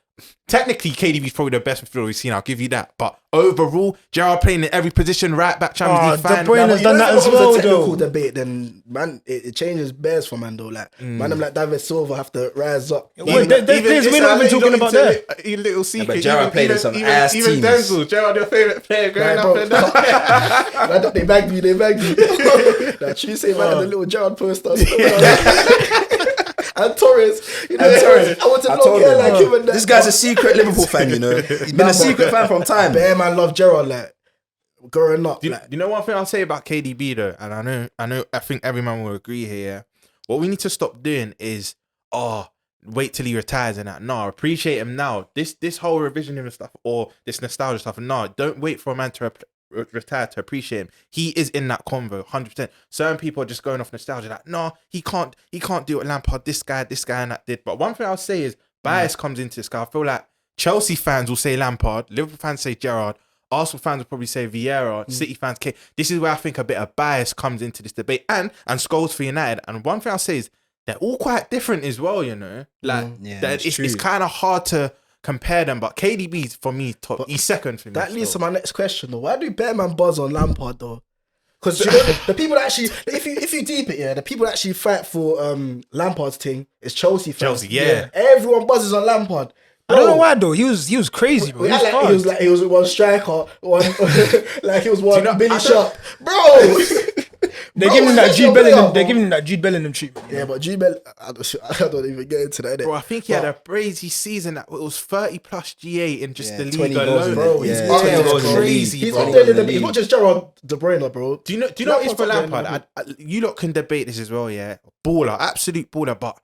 S2: Technically, KDB's probably the best midfielder we've seen. I'll give you that. But overall, Gerrard playing in every position, right back, Champions League
S4: De
S2: fan.
S4: Bruyne has done that as
S1: If it
S4: well,
S1: was a technical
S4: though.
S1: debate, then man, it changes bears for man though. Like man, them like David Silva have to rise up.
S4: Well, there's we're not even talking about that.
S2: A little secret.
S3: but Gerrard played in some ass
S2: even
S3: teams.
S2: Denzel, Gerrard, your favourite player growing
S1: Nah,
S2: up.
S1: bro.
S2: And that.
S1: They bagged me. That Tuesday man had the little Gerrard poster. And Torres, I want to
S3: I
S1: block
S3: told
S1: hair
S3: him,
S1: like him and that.
S3: this guy's a secret Liverpool fan, you know. He's been
S1: Nah,
S3: a secret fan from time.
S1: Bear man love Gerrard like growing up.
S2: You know one thing I'll say about KDB though, and I think every man will agree here. What we need to stop doing is, wait till he retires and that. No, appreciate him now. This whole revisionism stuff or this nostalgia stuff. No, don't wait for a man to retire to appreciate him. He is in that convo, 100%. Certain people are just going off nostalgia, like, no, he can't do what Lampard, this guy and that did. But one thing I'll say is bias comes into this guy. I feel like Chelsea fans will say Lampard, Liverpool fans say Gerrard, Arsenal fans will probably say Vieira, City fans K. This is where I think a bit of bias comes into this debate, and Scholes for United. And one thing I'll say is they're all quite different as well, you know. Like it's kind of hard to compare them, but KDB's for me top.
S1: But
S2: he's second for me.
S1: That leads to my next question though. Why do Bearman buzz on Lampard though? Because you know, the people that actually, if you deep it, the people that actually fight for Lampard's thing is Chelsea fans.
S2: Chelsea, yeah.
S1: Everyone buzzes on Lampard.
S4: I don't know why though. He was crazy, bro.
S1: He was one striker, like he was one Billy Sharp, bro.
S4: They're giving him that Jude Bellingham. They're giving him that Jude Bellingham treatment.
S1: Yeah, but Jude Bellingham, I don't even get into that.
S2: Bro, I think he had a crazy season that was 30 plus GA in just the league
S3: 20 goals
S2: alone.
S1: bro.
S3: Yeah,
S1: He's
S3: 20 goals in the
S2: crazy.
S3: league.
S1: He's
S3: bro.
S1: up there in the league. He's not just Gerrard De Bruyne, bro.
S2: Do you know what it's for
S1: Lampard's up
S2: Lampard?
S1: there in the
S2: You lot can debate this as well, yeah. Baller, absolute baller, but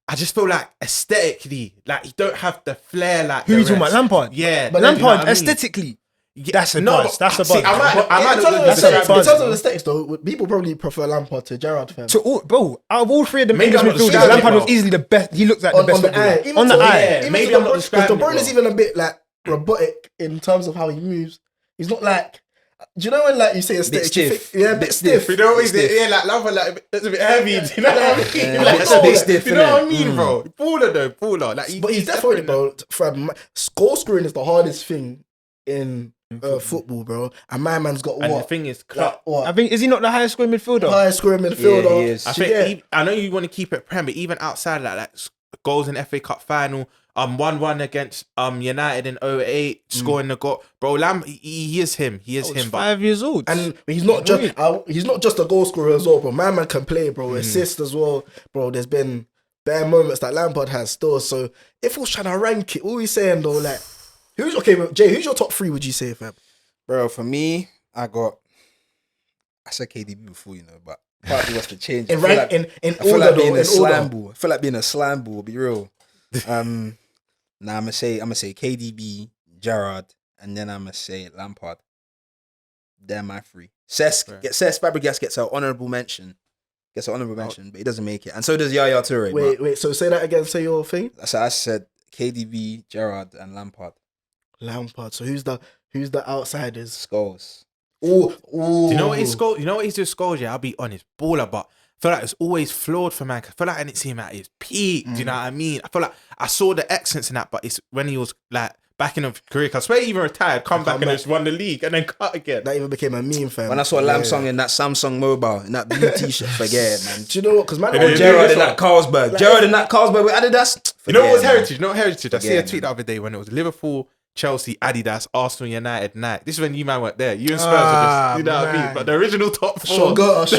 S2: I just feel like aesthetically, like he don't have the flair like
S4: Who
S2: the
S4: you talking about?
S2: rest.
S4: Lampard?
S2: Yeah.
S4: But
S2: do you know
S4: Lampard,
S2: what I mean?
S4: aesthetically,
S2: Yeah,
S4: that's a
S2: no,
S4: buzz. That's a
S2: see,
S4: buzz.
S2: I
S1: In
S2: might
S1: terms of the
S2: not
S1: aesthetics,
S2: describe
S1: in terms of
S2: it.
S1: the aesthetics, though, people probably prefer Lampard to Gerrard fans.
S4: To all, bro, out of all three of them
S2: Maybe
S4: English
S2: I'm not
S4: midfielders,
S2: describing
S4: Lampard
S2: it
S4: was
S2: well.
S4: easily the best. He looks like the
S1: on
S4: best
S1: the eye,
S4: footballer. On the eye.
S2: Maybe I'm not
S1: because
S2: describing
S1: De
S2: it
S1: Bruyne is
S2: well.
S1: even a bit like robotic in terms of how he moves. He's not like. Do you know when like you say a
S3: Bit
S1: stiff?
S3: stiff.
S1: Yeah, a bit stiff.
S2: You know what he's yeah, like Lampard, like it's a bit heavy. Do you know what I mean?
S3: Yeah,
S2: Like,
S3: it's a bit stiff,
S2: you know what I
S3: innit?
S2: mean, bro? Baller though, baller. Like,
S1: But he's definitely, bro. Goal scoring is the hardest thing in football, bro. And my man's got
S2: And
S1: what?
S2: the thing is,
S1: Like, what?
S4: I think is he not the highest scoring midfielder?
S1: Highest scoring midfielder.
S3: Yeah, he is.
S2: I
S1: Do you
S2: think
S1: get?
S2: I know you want to keep it prem, but even outside of that, like goals in FA Cup final, 1-1 against United in 08, scoring the goal, bro. He is him. He is him. But
S4: 5 years old.
S1: And he's not just a goal scorer as well, bro. My man can play, bro. Assist as well, bro. There's been bare moments that Lampard has still. So if we're trying to rank it, what are we saying though? Like, Jay? Who's your top 3? Would you say, fam?
S3: Bro, for me, I said KDB before, but partly what's the change.
S1: In
S3: I feel like being a slime ball. I feel like being a slime ball. Be real. I'm gonna say KDB, Gerrard, and then I'm gonna say Lampard. They're my 3. Cesc Fabregas gets an honourable mention. But he doesn't make it. And so does Yaya Toure.
S1: Wait. So say that again. Say your thing.
S3: So I said KDB, Gerrard, and Lampard.
S1: Lampard. So who's the outsiders?
S3: Scholes.
S1: Oh,
S2: do you know what his goal? You know what he's just goals? Yeah, I'll be honest, baller, but I feel like it's always flawed for man. I feel like I didn't see him at his peak. Do you know what I mean? I feel like I saw the excellence in that, but it's when he was like back in his career. I swear he even retired, come back and just won the league and then cut again.
S1: That even became a meme, fam.
S3: When I saw Lamsong in that Samsung mobile, in that blue t-shirt, forget it, man.
S1: Do you know what? Because man,
S3: Gerrard in that Carlsberg. Gerrard in that Carlsberg with Adidas.
S2: You know what was
S3: Forget it,
S2: heritage? You know what heritage? I see a
S3: Forget it,
S2: tweet the other day when it was Liverpool, Chelsea, Adidas, Arsenal, United, Nike. This is when you man weren't there. You and Spurs were just, you know what I mean? But the original top 4.
S1: Sean Goethe.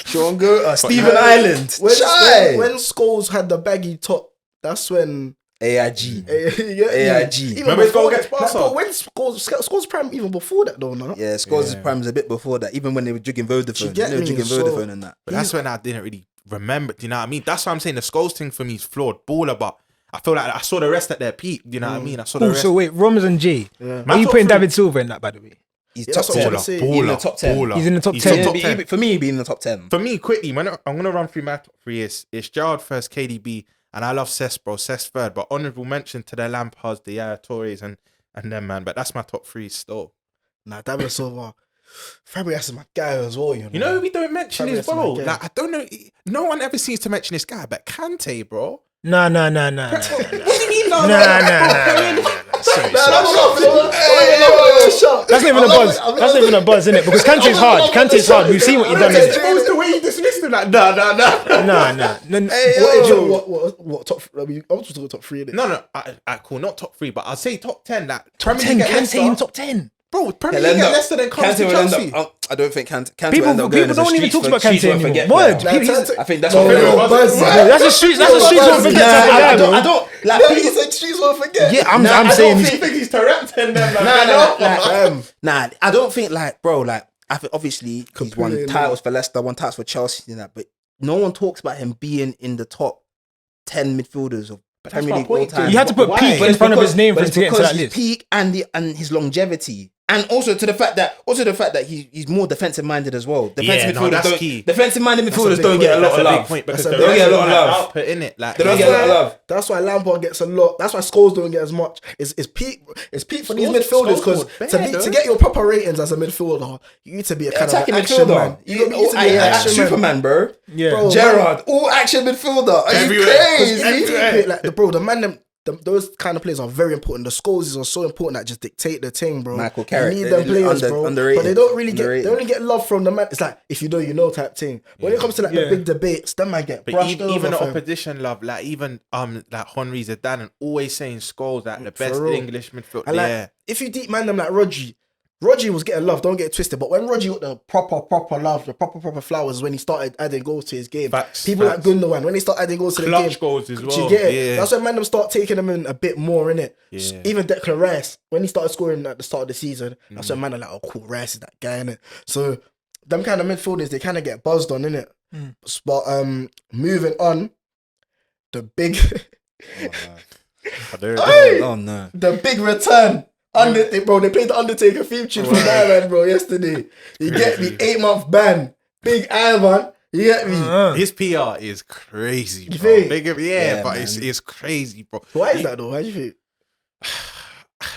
S3: Sean Goethe. Stephen Island.
S1: When Scholes had the baggy top, that's when
S3: AIG.
S1: AIG. Even
S2: Remember his goal
S1: before
S2: against
S1: that,
S2: Barca?
S1: but when Scholes prime even before that though, no?
S3: Yeah, Scholes' prime is a bit before that. Even when they were jigging Vodafone.
S1: get
S3: They were
S1: me?
S3: jigging
S1: So-
S3: Vodafone and that.
S2: But that's when I didn't really remember. Do you know what I mean? That's what I'm saying. The Scholes thing for me is flawed. Baller, but I feel like I saw the rest at their peak. Do you know what I mean? I saw the rest.
S4: So wait, Roms and J.
S1: Yeah.
S4: Are you putting David Silva in that, by the way?
S3: He's
S1: Yeah,
S3: top
S1: that's what I'm
S3: 10.
S1: trying to say.
S3: He's in the top 10.
S2: Baller.
S4: He's in the top
S2: He's
S4: 10.
S2: in the top
S3: Yeah,
S2: 10.
S3: for me, he'd be in the top 10.
S2: For me, quickly, I'm gonna run through my top 3. It's Gerrard first, KDB, and I love Cesc, bro. Cesc third, but honourable mention to the Lampards, the Yaya Toures, and them, man. But that's my top 3 still.
S1: Nah, David Silva. Fabregas is my guy as well, you know.
S2: You know who we don't mention
S1: Fabregas
S2: is, bro?
S1: is my guy.
S2: Like, I don't know. No one ever seems to mention this guy, but Kante, bro.
S4: Nah.
S2: What do you mean? No,
S4: Sorry.
S1: Shut.
S4: That's not even a buzz. That's not even a buzz, innit? Because Kante's hard. Kante's hard. We've seen what you've done.
S2: It's exposed the way you dismissed him. Like, nah.
S4: Nah.
S1: What top? I mean, I'm just talking top 3 innit?
S2: No. I cool. Not top 3, but I'd say top 10. Like,
S4: Top
S2: Premier
S4: 10.
S2: League at
S4: Kante in
S2: Leicester.
S4: top 10.
S2: Bro, Premier League at Leicester then comes to Chelsea.
S3: I don't think Kante will
S4: People
S3: end up going as a
S4: don't even
S3: streets
S4: talk about
S3: for- streets
S4: Kante
S3: won't
S4: anymore.
S3: forget
S4: Word.
S3: player. I think that's
S1: No,
S3: what
S1: no,
S3: people-
S1: Buzz.
S4: That's a streets won't forget type of guy, bro.
S3: I don't like
S1: No,
S3: people.
S1: he said streets won't forget.
S4: Yeah, I'm
S3: I
S4: saying
S3: don't
S4: he's
S3: think-
S2: I think he's Tarapton then,
S3: Nah, I don't think I think obviously he's
S1: Completely
S3: won titles for Leicester, won titles for Chelsea and that, but no one talks about him being in the top 10 midfielders of Premier
S2: my
S3: League all
S2: point,
S3: time.
S2: Jay.
S4: You had to put
S2: Why?
S4: peak
S3: But
S4: in
S3: it's
S4: front of
S3: because-
S4: his name for
S3: but
S4: him
S3: it's
S4: to get into
S3: because
S4: that
S3: his
S4: list.
S3: peak and his longevity. And also to the fact that he's more defensive minded as well.
S2: Yeah, no, that's key.
S3: Defensive minded
S1: a
S3: midfielders
S1: big
S3: don't get a lot of love.
S2: because
S1: That's a
S2: the
S1: big
S2: rest
S3: point.
S2: of
S3: They don't get a lot of
S2: them have
S3: love.
S2: output in it. Like,
S3: They don't get a lot of love.
S1: That's why Lampard gets a lot. That's why Scholes don't get as much. It's peak for these
S2: Scholes-
S1: midfielders
S2: Scholes
S1: because
S2: was bad,
S1: to
S2: though.
S1: get your proper ratings as a midfielder, you need to be a kind
S3: Attacking
S1: of an action
S3: midfielder.
S1: man. You need to be an action man.
S3: Superman, bro.
S4: Yeah.
S1: Bro,
S3: Gerrard, all action midfielder. Are you
S2: Everywhere.
S3: crazy?
S1: Like those kind of players are very important. The Scholes are so important that just dictate the thing, bro.
S3: Michael Carrick,
S1: You need
S3: they're
S1: them players, bro.
S3: underrated.
S1: But they don't really
S3: Underrated.
S1: they only get love from the man. It's like if you know, you know type thing. When it comes to like the big debates, them man get
S2: But
S1: brushed over.
S2: even the
S1: fam.
S2: opposition love, like even like Henry Zidane, and always saying Scholes like the best
S1: real.
S2: English midfielder.
S1: And like,
S2: Yeah,
S1: if you deep man them like Rodri was getting love, don't get it twisted. But when Rodri got the proper love, the proper flowers, when he started adding goals to his game.
S2: Facts,
S1: People
S2: facts.
S1: like Gundogan, when they start adding goals to the
S2: clutch
S1: game.
S2: goals as
S1: Do
S2: well.
S1: you get it?
S2: Yeah.
S1: That's when man them start taking them in a bit more, innit?
S2: Yeah.
S1: Even Declan Rice, when he started scoring at the start of the season, that's when man are like, oh cool, Rice is that guy, innit? So them kind of midfielders, they kind of get buzzed on, innit? But moving on, the big
S3: Oh no.
S1: the big return. Bro, they played the Undertaker theme tune for that man, bro, yesterday. You get me, 8-month ban. Big Ivan, you get me?
S2: His PR is crazy,
S1: You
S2: bro.
S1: think?
S2: Big,
S3: Yeah,
S2: but
S3: man.
S2: it's crazy, bro.
S1: Why is that though? Why do you think?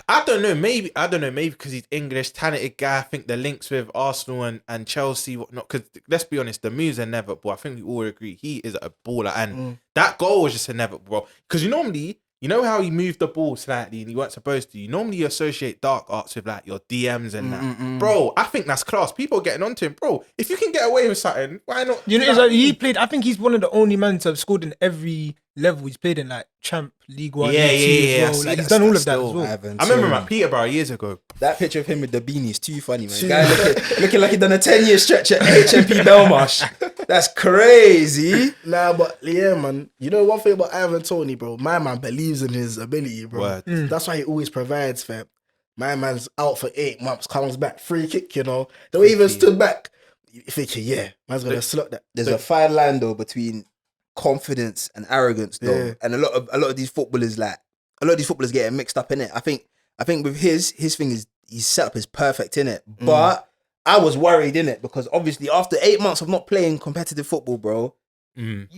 S2: I don't know. Maybe because he's English, talented guy. I think the links with Arsenal and Chelsea, whatnot. Because let's be honest, the move's inevitable. I think we all agree he is a baller, and that goal was just inevitable, bro. Because you know how he moved the ball slightly and he weren't supposed to. You normally associate dark arts with like your DMs and that, bro. I think that's class. People are getting onto him, bro. If you can get away with something, why not?
S4: You know, it's like he played. I think he's one of the only men to have scored in every level he's played in, like Champ, League One, League Two as well. Like, he's done all of that as well.
S2: I remember him at Peterborough years ago.
S3: That picture of him with the beanie is too funny, man. Guy looking like he done a 10-year stretch at HMP Belmarsh. That's crazy.
S1: Nah, but yeah, man. You know one thing about Ivan Toney, bro? My man believes in his ability, bro. That's why he always provides, fam. My man's out for 8 months, comes back, free kick, you know. The way he even stood back, you thinking, yeah, man's gonna slot that.
S3: There's a fine line though between confidence and arrogance though, and a lot of these footballers getting mixed up in it. I think with his thing is his setup is perfect in it, but I was worried in it because obviously after 8 months of not playing competitive football, bro,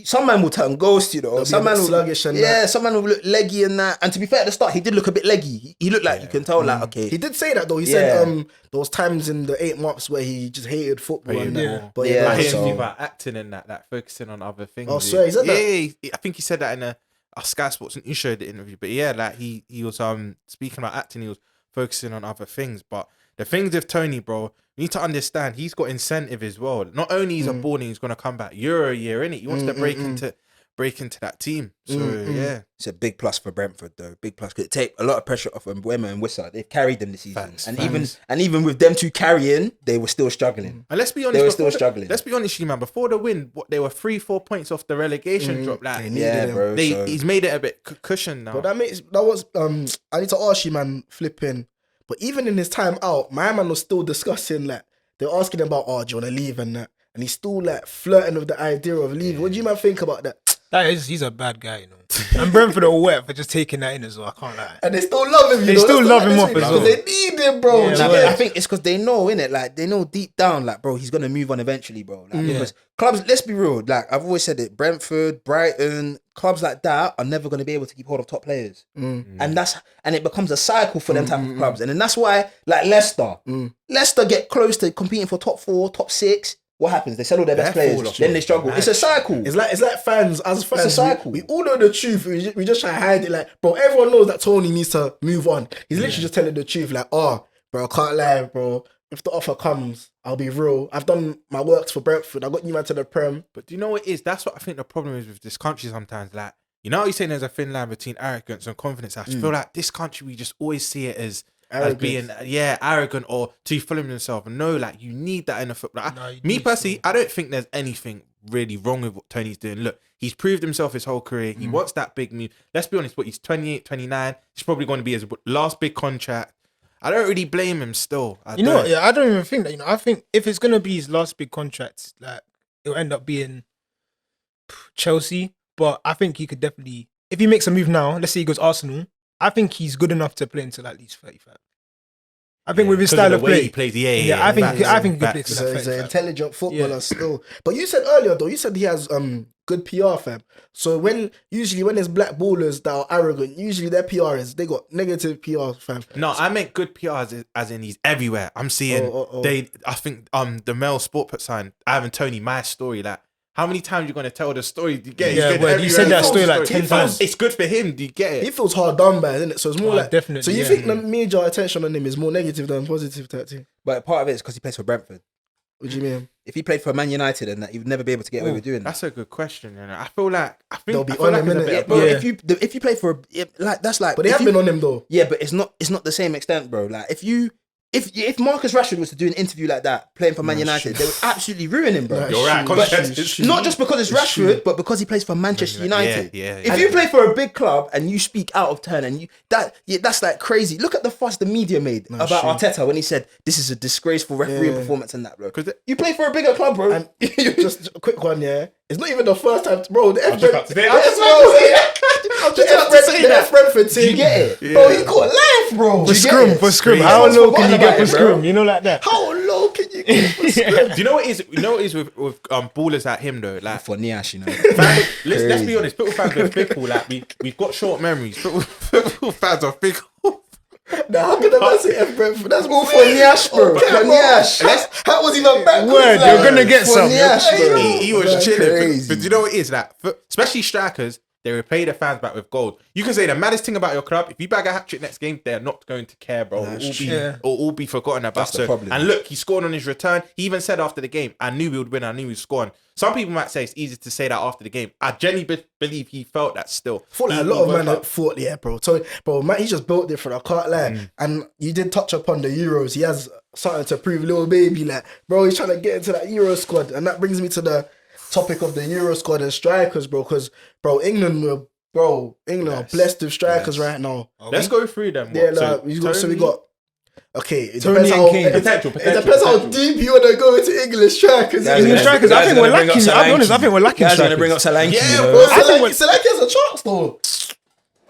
S3: some man will turn ghost, you know. Some man will
S1: sluggish and
S3: some man will look leggy and that. And to be fair, at the start, he did look a bit leggy. He looked like you can tell, like, okay.
S1: He did say that though. He said there was times in the 8 months where he just hated football and that. But
S2: I hear him about acting and that, like focusing on other things.
S1: Oh, sorry, he said that?
S2: Yeah, I think he said that in a Sky Sports, and you showed the interview. But yeah, like he was speaking about acting, he was focusing on other things. But the things with Tony, bro, you need to understand he's got incentive as well. Not only he's a baller, he's gonna come back Euro a year, innit? He wants to break into that team. So yeah,
S3: it's a big plus for Brentford though. Big plus. Could take a lot of pressure off Mbeumo and Wissa. They've carried them this season, even with them two carrying, they were still struggling.
S2: And let's be honest, they were still struggling. Let's be honest, man. Before the win, they were 3-4 points off the relegation drop. Like, he's made it a bit cushioned now.
S1: But that was I need to ask you, man, flipping. But even in his time out, my man was still discussing, like, they're asking him about, do you want to leave and that? And he's still, like, flirting with the idea of leaving. What do you, man, think about that?
S4: He's a bad guy, you know. And Brentford are wet for just taking that in as well. I can't lie.
S1: And they still love him,
S4: They still love him off as well.
S1: They need him, bro.
S3: I think it's because they know, innit? Like, they know deep down, like, bro, he's going to move on eventually, bro. Like, because clubs, let's be real, like, I've always said it, Brentford, Brighton, clubs like that are never going to be able to keep hold of top players. And it becomes a cycle for them type of clubs. And then that's why, like, Leicester get close to competing for top 4, top 6. What happens? They sell all their best players, then they struggle. It's a cycle.
S1: It's like fans. As fans,
S3: it's a cycle.
S1: We all know the truth. We just try to hide it. Like, bro, everyone knows that Tony needs to move on. He's literally just telling the truth. Like, bro, I can't lie, bro. If the offer comes, I'll be real. I've done my works for Brentford. I got you man to the Prem.
S2: But do you know what it is? That's what I think the problem is with this country sometimes. Like, you know how you're saying there's a thin line between arrogance and confidence? I just feel like this country, we just always see it as being arrogant or too full of himself. And no, like, you need that in a football. Me personally, I don't think there's anything really wrong with what Tony's doing. Look, he's proved himself his whole career. He wants that big move. Let's be honest, he's 28, 29. He's probably going to be his last big contract. I don't really blame him still. I don't
S4: even think that. You know, I think if it's gonna be his last big contract, like, it'll end up being Chelsea. But I think he could definitely, if he makes a move now, let's say he goes Arsenal, I think he's good enough to play until at least 35. I think with his style of play,
S2: he plays,
S4: I think he could play
S1: till 35. He's an intelligent footballer still. But you said earlier though, you said he has good PR, fam. So usually when there's black ballers that are arrogant, usually their PR they got negative PR, fam.
S2: No, I meant good PR as in he's everywhere. I'm seeing I think the Mail Sport put sign Ivan Toney, my story, like, how many times you going to tell the story? Do you get it?
S4: You said that story like 10 times.
S2: It's good for him. Do you get it?
S1: He feels hard done by, isn't it? So it's more like...
S4: Definitely.
S1: So you think the major attention on him is more negative than positive to that team?
S3: But part of it is because he plays for Brentford.
S1: What do you mean?
S3: If he played for Man United and that, he would never be able to get away with doing that.
S2: That's a good question. You know? I feel like...
S1: They'll be on him, innit?
S3: Bro, if you play for... Like, that's like...
S1: But they have been on him, though.
S3: Yeah, but it's not the same extent, bro. Like, if Marcus Rashford was to do an interview like that, playing for Man United, they would absolutely ruin him, bro.
S2: You're right.
S3: Not just because it's Rashford, but because he plays for Manchester United. If you play for a big club and you speak out of turn, and that's like crazy. Look at the fuss the media made about Arteta when he said this is a disgraceful refereeing performance and that, bro. Because you play for a bigger club, bro.
S1: And just a quick one, yeah. It's not even the first time, bro. The F Brentford team.
S3: You get it,
S1: bro? He got life, bro.
S4: For scrum. How low can you get for scrum? You know, like that.
S1: How low can you get for scrum?
S2: Do you know what is? You know what is with ballers like him though? Like
S3: for Niash, you know.
S2: Let's be honest. Football fans are fickle. Like we've got short memories. Football fans are fickle.
S1: Nah, how can the man say F Brentford? That's all
S3: For Nyash, bro. For Nyash.
S1: That was even backwards.
S4: Word,
S1: like.
S4: you're gonna get
S3: For
S4: some.
S3: Nyash, bro.
S2: He was
S3: That's
S2: chilling.
S3: crazy.
S2: But you know what it is? Like, especially strikers, they repay their fans back with gold. You can say the maddest thing about your club, if you bag a hat-trick next game, they're not going to care, bro. It'll all be forgotten about.
S3: That's the problem.
S2: And look, he scored on his return. He even said after the game, I knew we would win. I knew he was scoring. Some people might say it's easy to say that after the game. I genuinely believe he felt that still.
S1: I thought like a lot of men thought, yeah, bro. So, bro, man, he just built different. I can't lie. And you did touch upon the Euros. He has something to prove, little baby. Like, bro, he's trying to get into that Euro squad. And that brings me to the topic of the Euro squad and strikers, bro. Because, bro, England are blessed with strikers right now.
S2: Let's go through them.
S1: Yeah, like, so we got. Okay, it
S4: Tony
S1: depends
S4: and
S1: how
S4: Kane.
S1: it depends how deep you want to go into English strikers.
S4: English strikers, I think we're lacking. I'll be honest, I think we're lacking
S3: Guys are gonna bring up
S4: strikers.
S3: Solanke.
S1: Yeah,
S3: you know?
S1: bro.
S4: I think
S1: Select has a chance though.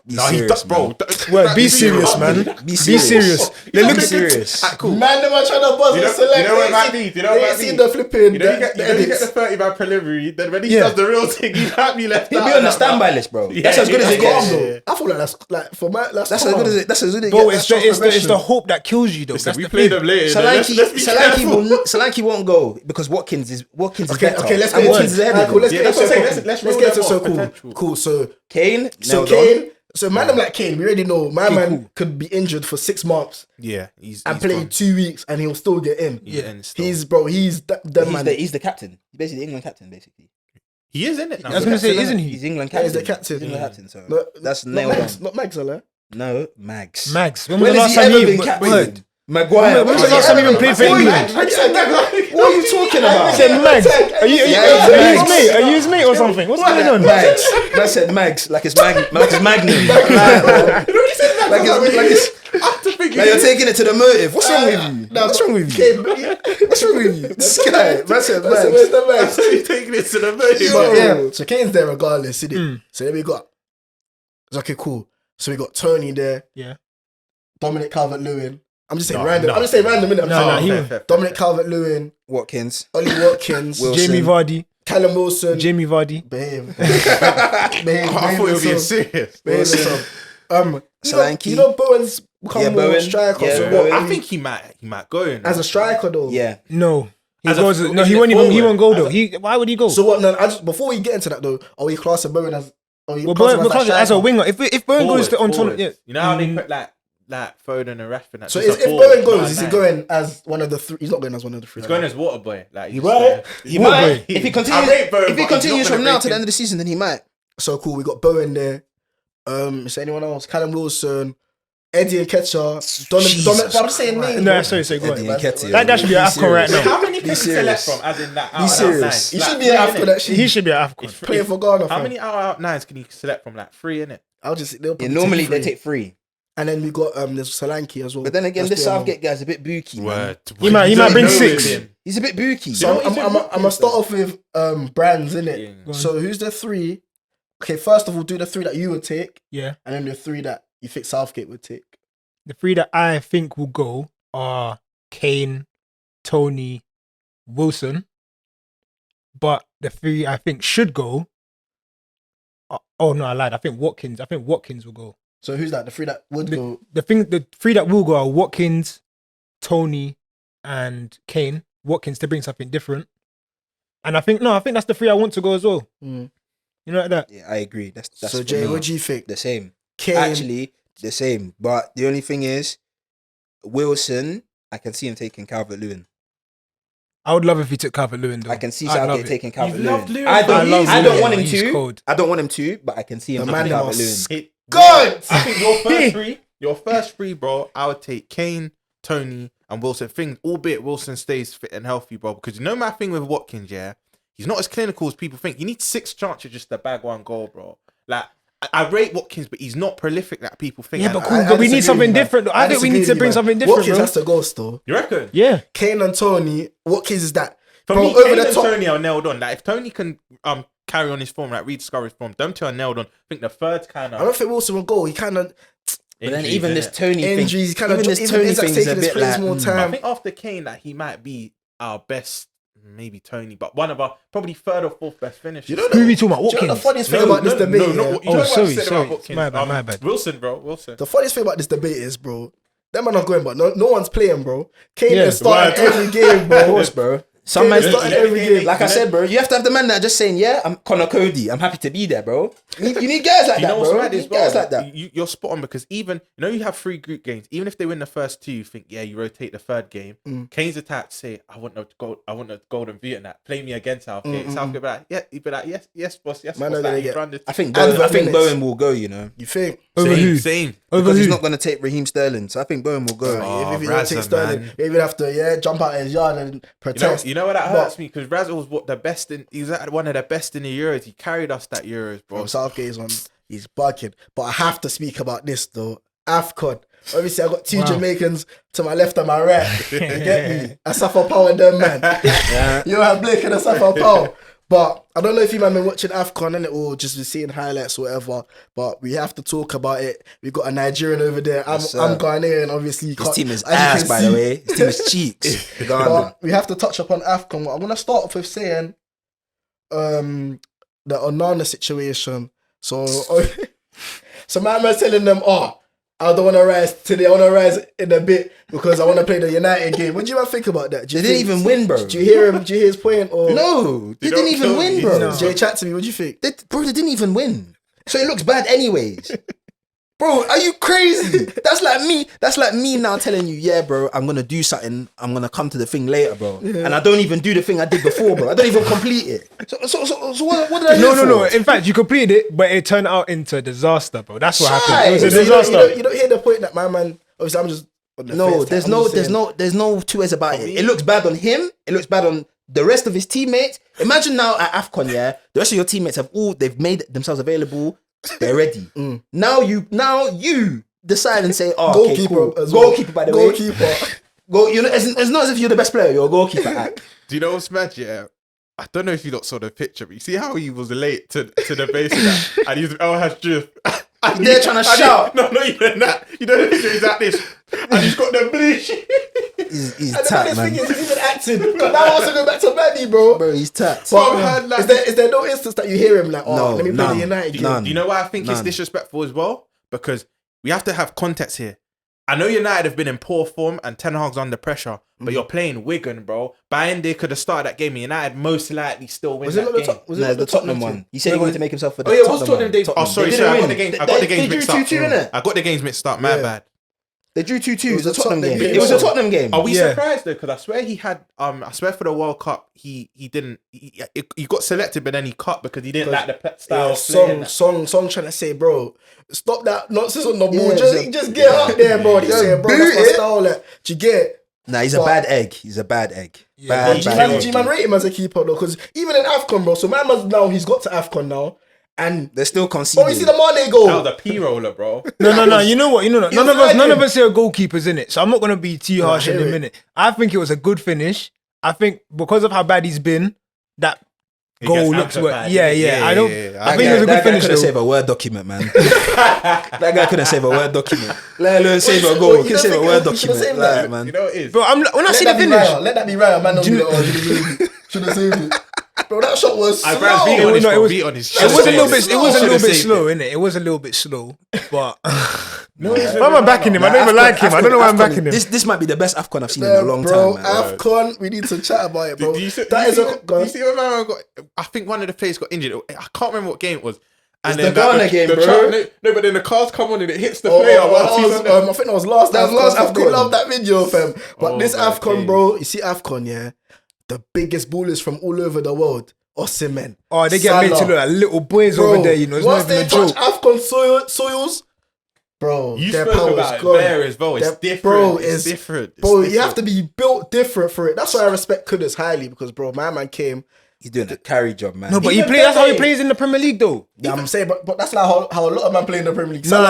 S2: No, he does, bro.
S4: Word, be serious, man. Be serious.
S3: Be
S4: Look at
S3: serious.
S2: Cool.
S1: Man, them are trying to buzz and select.
S2: You know what might be? You know what
S1: They
S2: might
S1: see
S2: be?
S1: the flipping.
S2: You know, you get the
S1: edits.
S2: 30-man preliminary, then when he
S4: Yeah.
S2: does the real thing, he might be left
S3: He'll
S2: out.
S3: be on the standby list, bro. That's as good as it
S1: Calm
S3: gets.
S1: though. I feel like that's like for my that's
S3: That's as
S1: calm.
S3: good as it. That's as good as it
S4: Bro,
S3: gets.
S4: it's the hope that kills you, though. That's
S2: We
S4: the
S2: play
S4: thing.
S2: them later. Let's be careful.
S3: Solanke won't go because Watkins is
S1: Okay,
S3: better.
S1: okay, let's
S3: And
S1: get
S3: Watkins is
S1: into
S3: ahead of
S1: cool.
S3: him.
S1: Let's
S2: Yeah,
S1: get
S2: that's what I'm
S1: into
S2: saying. Let's
S1: let's
S2: roll
S1: get
S2: them
S1: into so
S2: off
S1: cool.
S2: potential.
S1: Cool. So
S3: Kane. nailed on.
S1: Kane. So man, like Kane, we already know my man
S4: cool.
S1: could be injured for 6 months
S2: Yeah, he's
S1: and play
S2: gone.
S1: 2 weeks and he'll still get in.
S2: Yeah,
S1: He's the man.
S3: He's the captain. He's basically the England captain, basically.
S2: He is in it now.
S4: I was gonna say, isn't
S3: He's
S4: he?
S3: England
S1: Yeah,
S3: captain.
S1: he's the captain.
S3: He's England captain. So
S1: No,
S3: that's
S1: not
S3: nailed on.
S1: Mags, not Mags, Allah.
S3: No, Mags.
S4: Mags. When
S3: When
S4: was the
S3: has
S4: last
S3: he
S4: time
S3: ever
S4: he
S3: been captain?
S4: word?
S3: Maguire.
S4: When was the last time he even played for England?
S3: What are you talking about?
S4: Said Mags. Are you
S3: Mags.
S4: his mate? Are you his mate or something? What's going on?
S3: Mags. I said Mags, like it's Magnum. Like you're taking it to the motive. What's wrong with you? What's wrong with you? What's wrong with you? This guy, man said Mags.
S1: Where's the Mags?
S2: He's taking it to the moon.
S1: But yeah, so Kane's there regardless, isn't it? So then we got. It's okay, cool. So we got Tony there.
S4: Yeah.
S1: Dominic Calvert-Lewin. I'm just saying
S2: No,
S1: random.
S2: no.
S1: I'm just saying random, innit?
S4: No, he
S2: fair.
S1: Dominic Calvert-Lewin,
S3: Watkins.
S1: Ollie Watkins,
S3: Wilson.
S4: Jamie Vardy.
S1: Callum Wilson.
S4: Jamie Vardy.
S1: Behave.
S2: I thought it was being serious.
S1: Behave.
S3: Solanke.
S1: You know Bowen's become
S3: Yeah,
S1: more
S3: Bowen.
S1: striker.
S3: Yeah,
S1: so
S3: Bowen.
S1: what?
S2: I think he might go in.
S1: As a striker though.
S3: Yeah.
S4: No. He
S2: As a-
S4: goes. No,
S2: is
S4: he
S2: it
S4: won't even. He
S2: forward?
S4: won't go
S2: As
S4: though. Why would he go?
S1: So what? No, before we get into that though, are we classing Bowen as?
S4: Well, Bowen, as a winger, if Bowen goes to on tournament, yeah.
S2: You know how they put like Foden and Rashford.
S1: So if Bowen goes, is he going as one of the three? He's not going as one of the three.
S2: He's going as water boy. Like
S1: He might.
S3: He
S4: What,
S3: might.
S4: boy?
S3: If he
S2: I
S3: continues,
S2: rate Bowen,
S3: if he
S2: but he's
S3: continues
S2: not
S3: from
S2: gonna
S3: now
S2: rate
S3: to the
S2: him.
S3: end of the season, then he might.
S1: So cool. We got Bowen there. Is there anyone else? Callum Wilson, Eddie Nketiah, Dominic. I'm just saying names.
S4: No, sorry, go
S3: Eddie
S4: on.
S3: Nketiah.
S4: That guy should be at AFCON right now.
S2: How many can
S3: Be
S2: you select
S3: serious.
S2: from? As in that
S3: Be
S2: out and out
S3: serious.
S2: nines?
S1: He
S2: Like,
S1: should be an
S2: three,
S1: African
S2: innit?
S1: actually.
S4: He should be at AFCON.
S1: Playing for Ghana.
S2: How
S1: fam.
S2: many out nines can you select from? Like 3, innit?
S1: I'll just. They'll
S3: Yeah,
S1: probably
S3: normally
S1: take
S3: they
S1: three.
S3: take 3.
S1: And then we got there's Solanke as well.
S3: But then again,
S1: Let's
S3: this
S1: be honest.
S3: Southgate guy's a bit booky, man.
S4: He might bring 6.
S3: He's a bit booky.
S1: So I'm gonna start off with brands, innit?
S2: Yeah.
S1: So who's the 3? Okay, first of all, do the 3 that you would take,
S4: Yeah.
S1: and then the 3 that you think Southgate would take.
S4: The 3 that I think will go are Kane, Tony, Wilson. But the 3 I think should go. Oh no, I lied. I think Watkins will go.
S1: So who's that? The 3 that would go.
S4: The 3 that will go are Watkins, Tony, and Kane. Watkins to bring something different. And I think that's the 3 I want to go as well.
S1: Mm.
S4: You know like that?
S3: Yeah, I agree. That's
S1: So Jay,
S3: for me.
S1: what do you think?
S3: The same.
S1: Kane.
S3: Actually, the same. But the only thing is, Wilson, I can see him taking Calvert-Lewin.
S4: I would love if he took Calvert-Lewin though.
S3: I can see
S4: I'd love
S3: Southgate
S4: it.
S3: taking
S2: loved
S3: Calvert-Lewin.
S2: Lewin.
S3: I
S4: I love
S3: don't
S4: Lewin.
S3: want him
S4: He's
S3: to.
S4: cold.
S3: I don't want him to, but I can see him
S1: The
S3: taking
S1: man
S3: Calvert-Lewin.
S1: God!
S2: I think your first three, bro, I would take Kane, Tony, and Wilson. Thing, albeit Wilson stays fit and healthy, bro. Because you know my thing with Watkins, yeah? He's not as clinical as people think. You need 6 chances just to bag 1 goal, bro. Like, I rate Watkins, but he's not prolific like people think.
S4: Yeah,
S2: And
S4: but
S2: I-
S4: cool.
S1: I
S4: but we need
S1: disagree
S4: something
S1: with you,
S4: different.
S1: man.
S4: I think we need
S1: disagree
S4: to
S1: with
S4: bring
S1: you, man.
S4: something different,
S1: Watkins
S4: bro.
S1: has to go still.
S2: You reckon?
S4: Yeah.
S1: Kane and Tony. Watkins is that.
S2: For
S1: Bro,
S2: me,
S1: over
S2: Kane
S1: the
S2: and
S1: top.
S2: Tony are nailed on. Like, if Tony can carry on his form, like rediscover his form, them 2 are nailed on. I think the third kind
S1: I
S2: of...
S1: don't think Wilson will go. He kind of
S3: But then even this Tony thing,
S1: injuries. Kind of
S3: even this Tony
S1: Isaac's
S3: thing is a
S1: taking his
S3: bit
S1: place
S3: like,
S1: more
S2: I
S1: time.
S2: think after Kane, that he might be our best, maybe Tony, but one of our probably 3rd or 4th best finishers.
S1: You know
S4: Who are we talking about?
S1: Do you know the
S4: Watkins?
S1: funniest thing about this debate? yeah?
S2: you know what I
S4: sorry,
S2: said
S4: sorry.
S2: about Watkins?
S4: My bad.
S2: Wilson, bro, Wilson.
S1: The funniest thing about this debate is, bro, Them man are going, but no one's playing, bro. Kane is starting every game, bro.
S3: Of course, bro. Some man
S1: starting every game.
S3: Like I said, bro, you have to have the man that are just saying, yeah, I'm Connor Cody. I'm happy to be there, bro. You need guys like that, bro. You need guys like that.
S2: You're spot on because even, you have 3 group games. Even if they win the first 2, you think, yeah, you rotate the third game. Kane's the type to say, I want the golden boot and that. Play me against Southgate. Southgate be like, yeah, he'd be like, yes, boss, yes,
S1: Man,
S2: boss.
S3: I think Bowen will go, you know.
S1: You think?
S2: Same.
S3: Because he's not going to take Raheem Sterling. So I think Bowen will go.
S1: If he don't take Sterling, they even have to jump out his yard and protest.
S2: You know what that hurts me? Because Razza was he was one of the best in the Euros. He carried us that Euros, bro.
S1: Southgate's he's bugging. But I have to speak about this though. AFCON. Obviously, I got 2 Jamaicans to my left and my right. You get me? Asafa Power and them, man. You have Blake and Asafa Power. But I don't know if you man been watching AFCON and or just seeing highlights or whatever. But we have to talk about it. We got a Nigerian over there. I'm Ghanaian, obviously.
S3: His team is ass, by the way. His team is cheeks.
S1: But we have to touch upon AFCON. I'm gonna start off with saying, the Onana situation. So my man's telling them, I don't want to rise today. I want to rise in a bit because I want to play the United game. What do you think about that?
S3: They didn't even win, bro.
S1: Do you hear him? Do you hear his point? Or
S3: no, they didn't even win, bro.
S1: No. Jay, chat to me. What do you think?
S3: They didn't even win. So it looks bad anyways. Bro, are you crazy? That's like me now telling you, yeah, bro, I'm going to do something. I'm going to come to the thing later, bro. Yeah. And I don't even do the thing I did before, bro. I don't even complete it. So what did I do?
S4: No. In fact, you completed it, but it turned out into a disaster, bro. That's what happened. It was a disaster.
S1: You don't hear the point that my man, obviously I'm just...
S3: There's no two ways about it. It looks bad on him. It looks bad on the rest of his teammates. Imagine now at AFCON, the rest of your teammates they've made themselves available. They're ready. Now you decide and say,
S1: goalkeeper,
S3: okay, cool. Goalkeeper, by the way. It's not as if you're the best player. You're a goalkeeper.
S2: Do you know what's mad? Yeah, I don't know if you lot saw the picture, but you see how he was late to the base of that, and he's has drift.
S3: They're trying to shout.
S2: No, not even that. You know the picture. He's at this, and he's got the bleach.
S3: He's tapped, man.
S1: He's even acting. Because now I want to go back to Manny, bro.
S3: Bro, he's tapped.
S1: But is there no instance that you hear him like, let me play the United game?
S2: Do you know why I think it's disrespectful as well? Because we have to have context here. I know United have been in poor form and Ten Hag's under pressure, but you're playing Wigan, bro. Bayern could have started that game and United most likely still win that game.
S3: Was it the Tottenham one? He said he wanted to make himself for the
S2: Tottenham. Oh, yeah, it was Tottenham. Sorry, I got the game. I got the games mixed up. I got the games mixed up. My bad.
S3: They drew 2-2. It was a Tottenham game. It was a Tottenham game.
S2: Are we surprised though? Because I swear he had. I swear for the World Cup, he didn't. He got selected, but then he cut because he didn't like the style.
S1: Song trying to say, bro, stop that nonsense on the ball. Just get up there, bro. He said, bro, that's my style. Like, do you get?
S3: Nah, he's a bad egg. He's a bad egg.
S1: Yeah, G-Man rate him as a keeper though, because even in AFCON, bro. So man, now he's got to AFCON now. And
S3: they're still conceding.
S1: Oh, you see the Mane goal?
S2: That was a P-roller, bro.
S4: No. You know what? None of us here are goalkeepers in it, so I'm not gonna be too harsh in a minute. I think it was a good finish. I think because of how bad he's been, that goal looks well. Yeah. I think it was a good finish.
S3: That guy couldn't save a Word document, man. That guy couldn't save a Word document. Let alone save a goal. He couldn't save a Word document, like, man.
S2: You know what it is?
S4: But when I see the finish,
S1: let that be right. Man, should have saved it. Bro, that shot was slow.
S4: It was a little bit slow, innit? It was a little bit slow, but why am I backing him? I don't even like him. I don't know why I'm backing him.
S3: This might be the best AFCON I've seen in a long time, man.
S1: AFCON, we need to chat about it, bro.
S2: Do you see what man got? I think one of the players got injured. I can't remember what game it was.
S3: And it's the Ghana game, bro.
S2: No, but then the cars come on and it hits the player.
S1: I think that was last AFCON. Love that video, fam. But this AFCON, bro, you see AFCON, yeah? The biggest ballers from all over the world. Osimhen.
S4: Oh, they get made to look like little boys over there, you know. It's not even a joke.
S1: AFCON soils, bro,
S2: you their spoke about it there as well. It's different. Bro, it's different.
S1: Bro, you have to be built different for it. That's why I respect Kudus highly because, bro, my man came.
S3: He's doing a carry job, man.
S4: No, but that's how he plays in the Premier League, though.
S1: Yeah, I'm saying, but that's like how a lot of men play in the Premier League.
S4: No.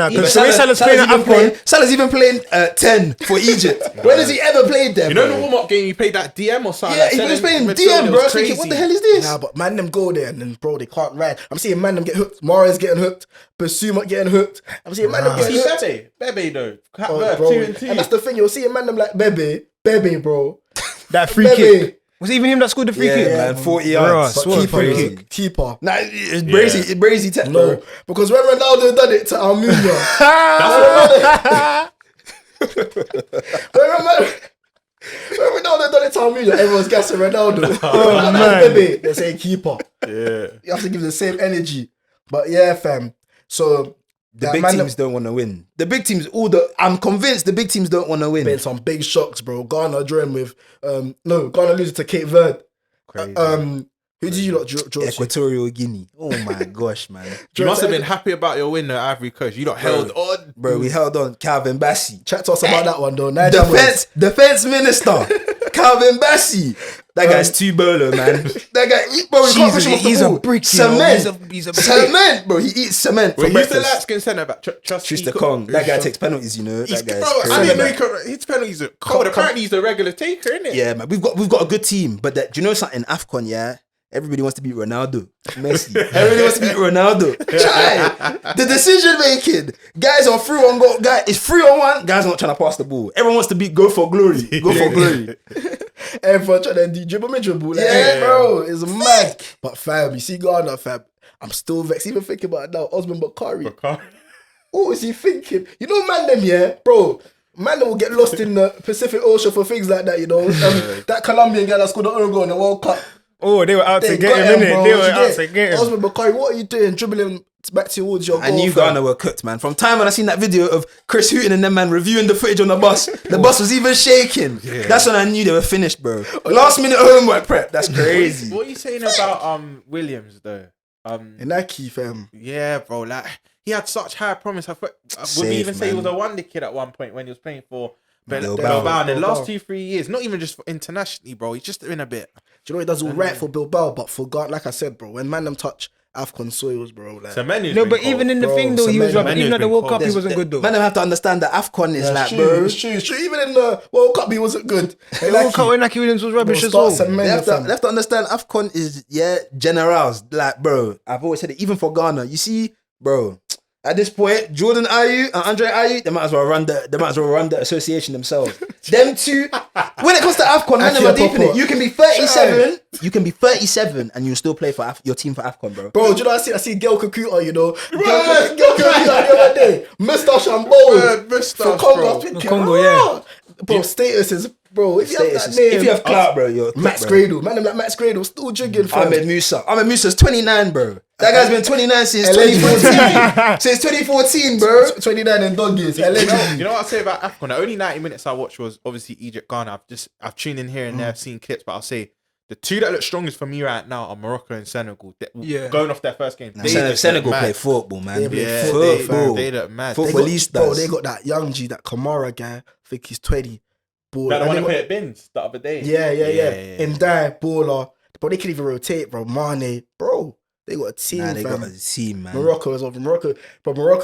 S4: Because Salah's playing at AFCON.
S3: Salah's even playing 10 for Egypt. When has he ever played there?
S2: You know the warm-up game, he played that DM or something?
S3: Yeah, he was playing DM, bro. I was thinking, what the hell is this?
S1: Nah, but man them go there and then, bro, they can't ride. I'm seeing man them get hooked. Mahrez getting hooked. Basuma getting hooked. I'm seeing man them getting hooked.
S2: Bebe though.
S1: Bro. And that's the thing, you're seeing man them like Bebe, bro.
S4: That free kick. Was it even him that scored the free kick?
S3: Yeah, man, 40 yards.
S1: Keeper.
S3: Nah, it's brazy tech,
S1: no, because when Ronaldo done it to Almunia, When Ronaldo done it to me, everyone's guessing Ronaldo.
S4: Oh, man.
S1: Baby, they're saying keeper.
S2: Yeah.
S1: You have to give the same energy. But yeah, fam. So
S3: The big teams don't want to win. The big teams, I'm convinced the big teams don't want to win.
S1: been some big shocks, bro. Ghana drawing with Ghana losing to Cape Verde.
S2: Crazy.
S1: Who did you lot draw to?
S3: Equatorial Guinea. Oh my gosh, man.
S2: You must have been happy about your win, though, Ivory Coast. You lot held on.
S3: Bro, we held on. Calvin Bassey.
S1: Chat to us about that one though.
S3: Defense minister. Calvin Bassey. That guy's too bolo, man. That guy, bro, he can't push him off the
S4: he's
S3: ball.
S4: a brick.
S3: Cement.
S4: He's a brick.
S3: Cement, bro. He eats cement for
S2: Wait, who's the
S3: breakfast.
S2: light skin centre back? Trust
S3: Trista Kong. That guy takes penalties, you know. That guy's
S2: Bro,
S3: crazy.
S2: I didn't know his penalties are cold. Apparently, he's the regular taker, isn't it?
S3: Yeah, man. We've got a good team, but do you know something? AFCON, yeah. Everybody wants to beat Ronaldo, Messi. Everybody wants to beat Ronaldo. Try the decision making. Guys on 3-1 goal. Guy it's 3-1. Guys are not trying to pass the ball. Everyone wants to go for glory. Go for glory.
S1: Everyone trying to dribble. Like,
S3: Yeah.
S1: bro, it's mad. But fam, you see Ghana, fam. I'm still vexed. Even thinking about it now. Osman Bakari. What was he thinking? You know, man, them, yeah, bro. Man, will get lost in the Pacific Ocean for things like that, you know. That Colombian guy that scored the own goal in the World Cup.
S4: Oh, they were out to
S1: They
S4: get
S1: got
S4: him, innit?
S1: bro.
S4: They were
S1: You
S4: out
S1: get
S4: to get him.
S1: Osman Bakari, what are you doing? Dribbling back towards your goal.
S3: I knew
S1: fam.
S3: Ghana were cooked, man. From time when I seen that video of Chris Hooton and them man reviewing the footage on the bus, the bus was even shaking. Yeah. That's when I knew they were finished, bro. Last minute homework prep. That's crazy.
S2: What are you saying about Williams though?
S1: In that key, fam.
S2: Yeah, bro. Like he had such high promise. Would we
S3: Safe,
S2: even say he
S3: man.
S2: was a wonder kid at one point when he was playing for
S3: Bilbao.
S2: Bilbao? In the last
S1: Bilbao.
S2: 2-3 years, not even just for internationally, bro. He's just doing a bit.
S1: Do you know he does all right for Bilbao, but for God, like I said, bro, when man them touch AFCON soils, bro, like
S4: No, but even in the
S1: Bro,
S4: thing though, he was
S1: Semenyo-
S4: rubbish. Even at the
S2: Semenyo's
S4: World
S2: been
S4: Cup, he
S2: cold.
S4: wasn't good though.
S3: Man, don't have to understand that AFCON is like,
S1: true,
S3: bro.
S1: it's true. Even in the World Cup, he wasn't good.
S4: The World Cup when Naki Williams was rubbish as
S1: Bro,
S4: well.
S1: start
S3: They
S1: Semenyo,
S3: have, to,
S1: fam.
S3: they have to understand AFCON is, generals. Like, bro, I've always said it, even for Ghana. You see, bro, at this point, Jordan Ayew and Andre Ayew, they might as well run the association themselves. Them two, when it comes to AFCON, man, them are deep in it. You can be 37, and you still play for your team for AFCON, bro.
S1: Bro, do you know I see Gail Kakuta, you know? Gail Kakuta the other day. Moustache and bold.
S2: Moustache,
S1: For Congo,
S2: bro.
S1: I was thinking,
S4: Congo, yeah.
S1: Bro, status is, bro, if you have
S3: Status
S1: that
S3: is-
S1: name.
S3: if you have clout, bro, you're
S1: Max
S3: quick, bro.
S1: Gradle. Man, them like Max Gradle, still jigging, fam.
S3: Ahmed Musa's 29, bro. That guy's been 29 since
S1: Allegedly.
S3: 2014. Since 2014, bro.
S1: 29 and doggies, allegedly.
S2: You know what I say about AFCON? The only 90 minutes I watched was obviously Egypt, Ghana. I've tuned in here and there, I've seen clips, but I'll say the two that look strongest for me right now are Morocco and Senegal.
S4: Yeah.
S2: Going off their first game.
S3: Senegal play football, man.
S1: They play
S2: Yeah,
S1: football.
S2: they look mad.
S1: They
S3: Footballistas.
S1: bro, they got that young G, that Kamara guy. I think he's 20. Baller.
S2: That the
S1: And
S2: one
S1: they
S2: that
S1: got-
S2: played at Bins the other day.
S1: Yeah. And die, baller. Bro, they can even rotate, bro. Mane, bro. They got a team,
S3: Nah, they
S1: fam.
S3: got a team, man.
S1: Morocco as well. Morocco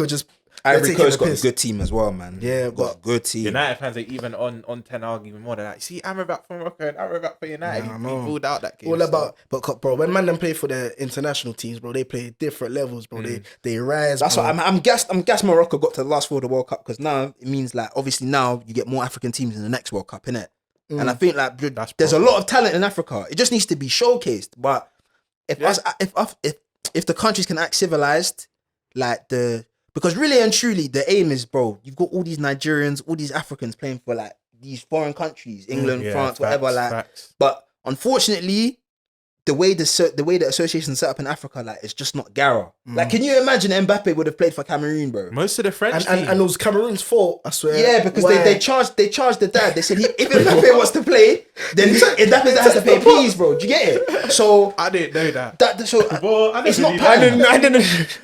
S1: just... they're
S3: Ivory
S1: taking
S3: Coast
S1: the
S3: got a
S1: piss.
S3: good team as well, man.
S1: Yeah,
S3: got
S1: but-
S3: a good team.
S2: United fans are even on 10 arguing more. They're like, see, Amrabat for Morocco and Amrabat for United.
S1: Yeah, I
S2: He
S1: know.
S2: pulled out that game.
S1: All about... But, bro, when man them play for the international teams, bro, they play different levels, bro. They rise,
S3: That's
S1: bro.
S3: what I'm gassed Morocco got to the last four of the World Cup, because now it means like obviously now you get more African teams in the next World Cup, innit? And I think like
S2: That's
S3: there's a
S2: proper.
S3: lot of talent in Africa. It just needs to be showcased. But if the countries can act civilized, because really and truly the aim is, bro, you've got all these Nigerians, all these Africans playing for like these foreign countries, England,
S2: Yeah,
S3: France,
S2: facts,
S3: whatever. Like,
S2: facts.
S3: but unfortunately, the way the association set up in Africa, like, it's just not Gara. Like, can you imagine Mbappe would have played for Cameroon, bro?
S2: Most of the French
S1: And it was Cameroon's fault, I swear.
S3: Yeah, because
S1: Why?
S3: they charged the dad. They said if Mbappe wants to play, then Mbappe has to pay fees, bro. Do you get it? So
S2: I didn't know that. Well, I
S3: it's
S2: never
S3: not
S2: knew
S3: patterned.
S4: I didn't.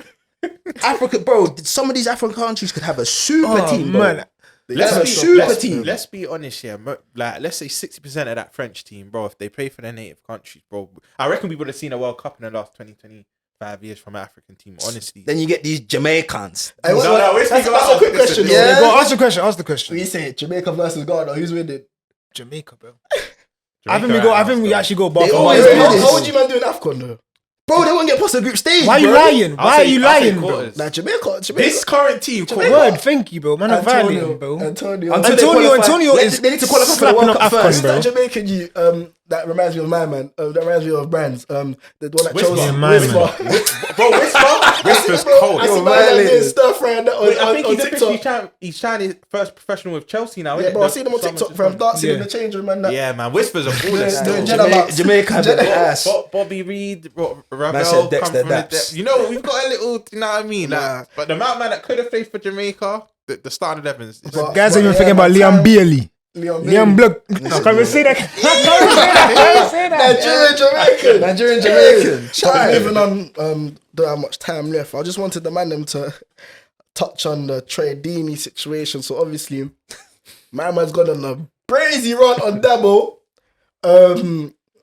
S3: Africa, bro. Some of these African countries could have a super team, bro.
S4: man.
S3: Let's be super team.
S2: Let's be honest here. Like, let's say 60% of that French team, bro, if they play for their native countries, bro, I reckon we would have seen a World Cup in the last 25 years from an African team, honestly.
S3: Then you get these Jamaicans.
S1: Hey,
S2: No, we're
S1: that's
S2: speaking
S1: a
S2: about
S1: quick
S2: this.
S1: question.
S3: Yeah.
S1: Yeah.
S4: Go ask the question. Ask the question.
S1: We say Jamaica versus Ghana. Who's winning?
S4: Jamaica, bro.
S2: Jamaica
S4: I think we actually go bar
S3: They
S4: for
S3: always
S4: bar.
S3: do this.
S1: How would you man doing AFCON though?
S3: Bro, they won't get past the group stage.
S4: Why are you
S3: bro.
S4: lying? Why are you lying, bro?
S1: Like Jamaica.
S2: This current team,
S4: Word, thank you, bro. Man, I'm violating, bro.
S1: Antonio.
S3: Until they qualify-
S4: Antonio
S3: they-
S4: is
S3: they need to qualify for the
S4: slapping
S3: World
S4: up
S3: Cup
S4: AFCON,
S3: first.
S4: bro.
S1: That Jamaican you That reminds me of my man. That reminds me of Brands. The one that
S2: Whisper.
S1: Chelsea.
S2: Yeah,
S4: my man.
S2: Bro, Whisper's cold.
S1: I see
S3: Yo,
S1: my man
S3: violated.
S1: doing stir fry and that
S2: Wait, I
S1: on
S2: think he's
S1: TikTok.
S2: officially he's trying his first professional with Chelsea now.
S1: Yeah,
S2: innit?
S1: bro, I seen him on
S2: Someone
S1: TikTok,
S2: just
S1: fam,
S2: won.
S1: dancing in
S4: Yeah.
S1: the change room and that.
S2: Yeah, man. Whisper's a baller
S1: Yeah,
S2: still.
S1: doing Jenna bounce.
S3: Jamaica had the ass.
S2: Bobby Reed,
S3: Man
S2: Ravel,
S3: said
S2: come
S3: Dexter
S2: from the
S3: Daps.
S2: depth. You know, we've got a little, you know what I mean?
S1: Nah.
S2: Like, but the amount of man that could have played for Jamaica, the starting 11s.
S1: But-
S4: Guys are even
S1: yeah,
S4: thinking about
S1: man,
S4: Liam
S1: time-
S4: Bailey.
S1: Bailey.
S4: Liam Blook. I can't even say that. I can't even say that.
S1: Nigerian Jamaican.
S3: Jamaican.
S1: But
S3: Child.
S1: moving on, don't have much time left. I just wanted the man them to touch on the Trey Deeney situation. So obviously, my man's gone on a crazy run on Dabo.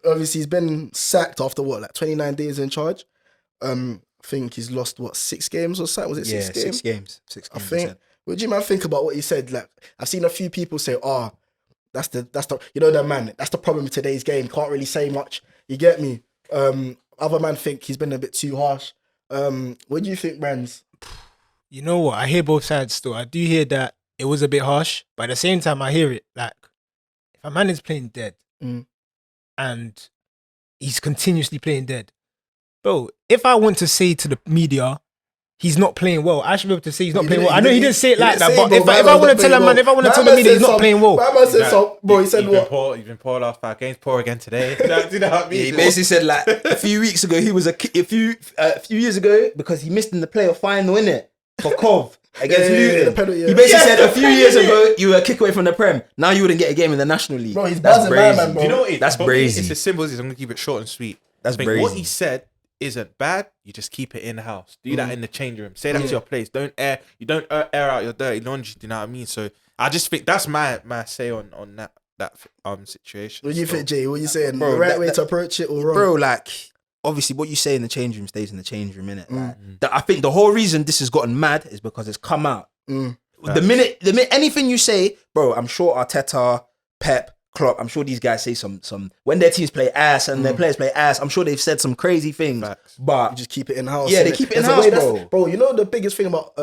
S1: Obviously, he's been sacked after what, like 29 days in charge. I think he's lost what, 6 games or something. Was it 6 games?
S3: 6 games. 6
S1: I
S3: games.
S1: think. What do you man think about what he said? Like, I've seen a few people say, "Oh, that's the you know that man. That's the problem with today's game. Can't really say much. You get me?" Other man think he's been a bit too harsh. What do you think, Brands?
S4: You know what? I hear both sides still. I do hear that it was a bit harsh, but at the same time, I hear it. Like, if a man is playing dead and he's continuously playing dead, bro, if I want to say to the media, he's not playing well, I should be able to say he's not playing well. I know he didn't say it like that, but if I want to tell a man, if I want to tell the media he's not playing well,
S1: My man said so. Bro, he said what?
S2: He's been poor last 5 games, poor again today. Do you know what I mean?
S3: Yeah, he basically said like a few weeks ago he was a few years ago because he missed in the playoff final, innit? For Cov against
S1: Yeah,
S3: Luton.
S1: the penalty, yeah.
S3: He basically said a few years ago you were a kick away from the Prem. Now you wouldn't get a game in the National League.
S1: Bro, he's
S3: That's
S1: buzzing,
S3: brazy.
S1: man, bro.
S2: Do you know what it is?
S3: That's
S2: For me,
S3: brazy.
S2: It's as simple as this. I'm going to keep it short and sweet.
S3: That's
S2: I think what
S3: brazy.
S2: he said isn't bad. You just keep it in house. Do that in the change room. Say that to your place. Don't air out your dirty laundry. Do you know what I mean? So I just think that's my say on that situation.
S1: What do you
S2: So,
S1: think, Jay? What you saying?
S3: Bro,
S1: The right
S3: that-
S1: way
S3: that-
S1: to approach it or wrong?
S3: Bro, like obviously what you say in the change room stays in the change room, innit? Like, I think the whole reason this has gotten mad is because it's come out. The minute anything you say, bro, I'm sure Arteta, Pep, Klopp, I'm sure these guys say some when their teams play ass and their players play ass, I'm sure they've said some crazy things.
S2: Facts.
S3: But
S1: You just keep it in house.
S3: Yeah, they keep it in house, bro.
S1: Bro, you know the biggest thing about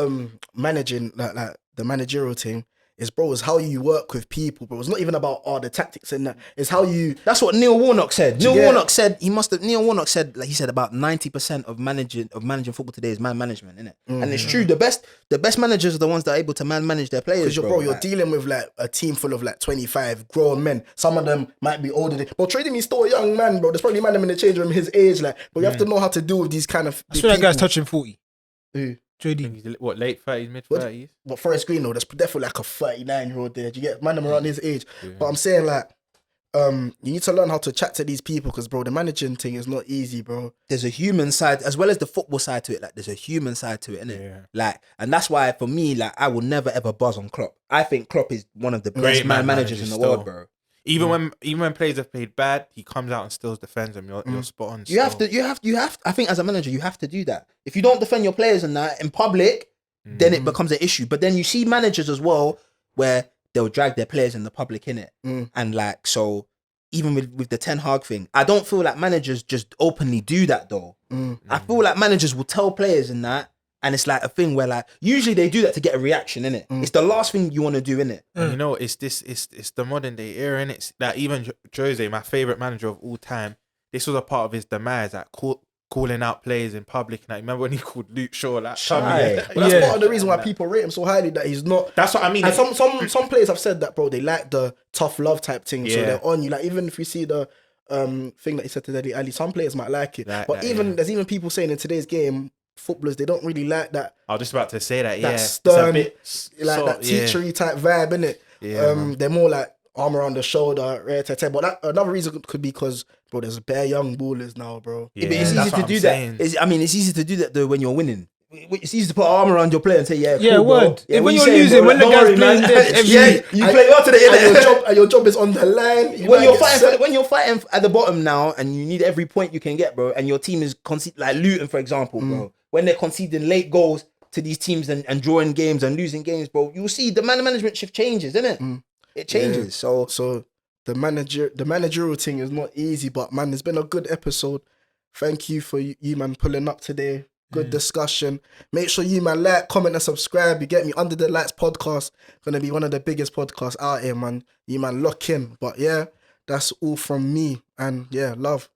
S1: managing like the managerial team is, bro, is how you work with people, bro. It's not even about the tactics and that. It's how you.
S3: that's what Neil Warnock said. Neil
S1: get-
S3: Warnock said Neil Warnock said, like he said, about 90% of managing football today is man management, innit? And it's true. The best managers are the ones that are able to manage their players.
S1: Because you're
S3: like-
S1: dealing with like a team full of like 25 grown men. Some of them might be older. But Trading is still a young man, bro. There's probably man them in the change room his age, like. But you have to know how to deal with these kind of.
S4: I swear that guy's
S1: people.
S4: touching 40.
S1: Who?
S2: I think
S4: JD.
S2: he's what, late 30s, mid
S1: What?
S2: 30s.
S1: But Forest Green, though, that's definitely like a 39-year-old there. Do you get man them around his age? But I'm saying like, you need to learn how to chat to these people because, bro, the managing thing is not easy, bro.
S3: there's a human side as well as the football side to it. Like there's a human side to it, innit?
S2: Yeah.
S3: Like, and that's why for me, like I will never ever buzz on Klopp. I think Klopp is one of the best
S2: Great
S3: man
S2: man
S3: managers in the
S2: managers
S3: world,
S2: still.
S3: bro.
S2: Even when players have played bad, he comes out and still defends them. You're spot on.
S3: You have to. I think as a manager, you have to do that. If you don't defend your players and that in public, then it becomes an issue. But then you see managers as well where they'll drag their players in the public, innit? And like, so even with the Ten Hag thing, I don't feel like managers just openly do that though. I feel like managers will tell players in that, and it's like a thing where like usually they do that to get a reaction, innit? It's the last thing you want to do, innit?
S2: And you know, it's the modern day era, and it's that even Jose, my favorite manager of all time, this was a part of his demise, like calling out players in public. Like, remember when he called Luke Shaw like
S3: Shy.
S1: But that's part of the reason why people rate him so highly, that he's not.
S2: That's what I mean.
S1: And some players have said that, bro. They like the tough love type thing, so
S2: Yeah.
S1: they're on you. Like, even if you see the thing that he said to Dele Ali, some players might like it.
S2: Like
S1: but
S2: that,
S1: even
S2: yeah.
S1: there's even people saying in today's game, footballers, they don't really like that.
S2: I was just about to say that.
S1: That
S2: Yeah,
S1: stern,
S2: it's a bit
S1: like that
S2: yeah.
S1: teachery type vibe, innit?
S2: Yeah, man.
S1: They're more like arm around the shoulder, rare tete. But that, another reason could be because, bro, there's bare young ballers now, bro.
S2: Yeah,
S3: But it's
S2: that's
S3: easy
S2: what
S3: to do
S2: I'm
S3: that.
S2: saying.
S3: It's easy to do that though when you're winning. It's easy to put an arm around your player and say, yeah, cool,
S4: Yeah,
S3: bro.
S4: word.
S3: Yeah,
S4: When
S3: what you
S4: you're
S3: saying,
S4: losing,
S3: bro?
S4: when the
S3: Don't
S4: guy's
S3: worry,
S4: playing
S3: man.
S4: dead every
S3: Yeah,
S4: week.
S3: you play well today,
S1: And
S3: innit?
S1: your job is on the line.
S3: When you're
S1: might get
S3: fighting,
S1: set.
S3: when you're fighting at the bottom now, and you need every point you can get, bro, and your team is like Luton, for example, bro. When they're conceding late goals to these teams and drawing games and losing games, bro, you'll see the management shift changes, innit? It changes. So
S1: So the managerial thing is not easy, but man, it's been a good episode. Thank you for you man pulling up today. Good discussion. Make sure you man like, comment, and subscribe. You get me? Under the Lights podcast, gonna be one of the biggest podcasts out here, man. You man lock in. But yeah, that's all from me. And yeah, love.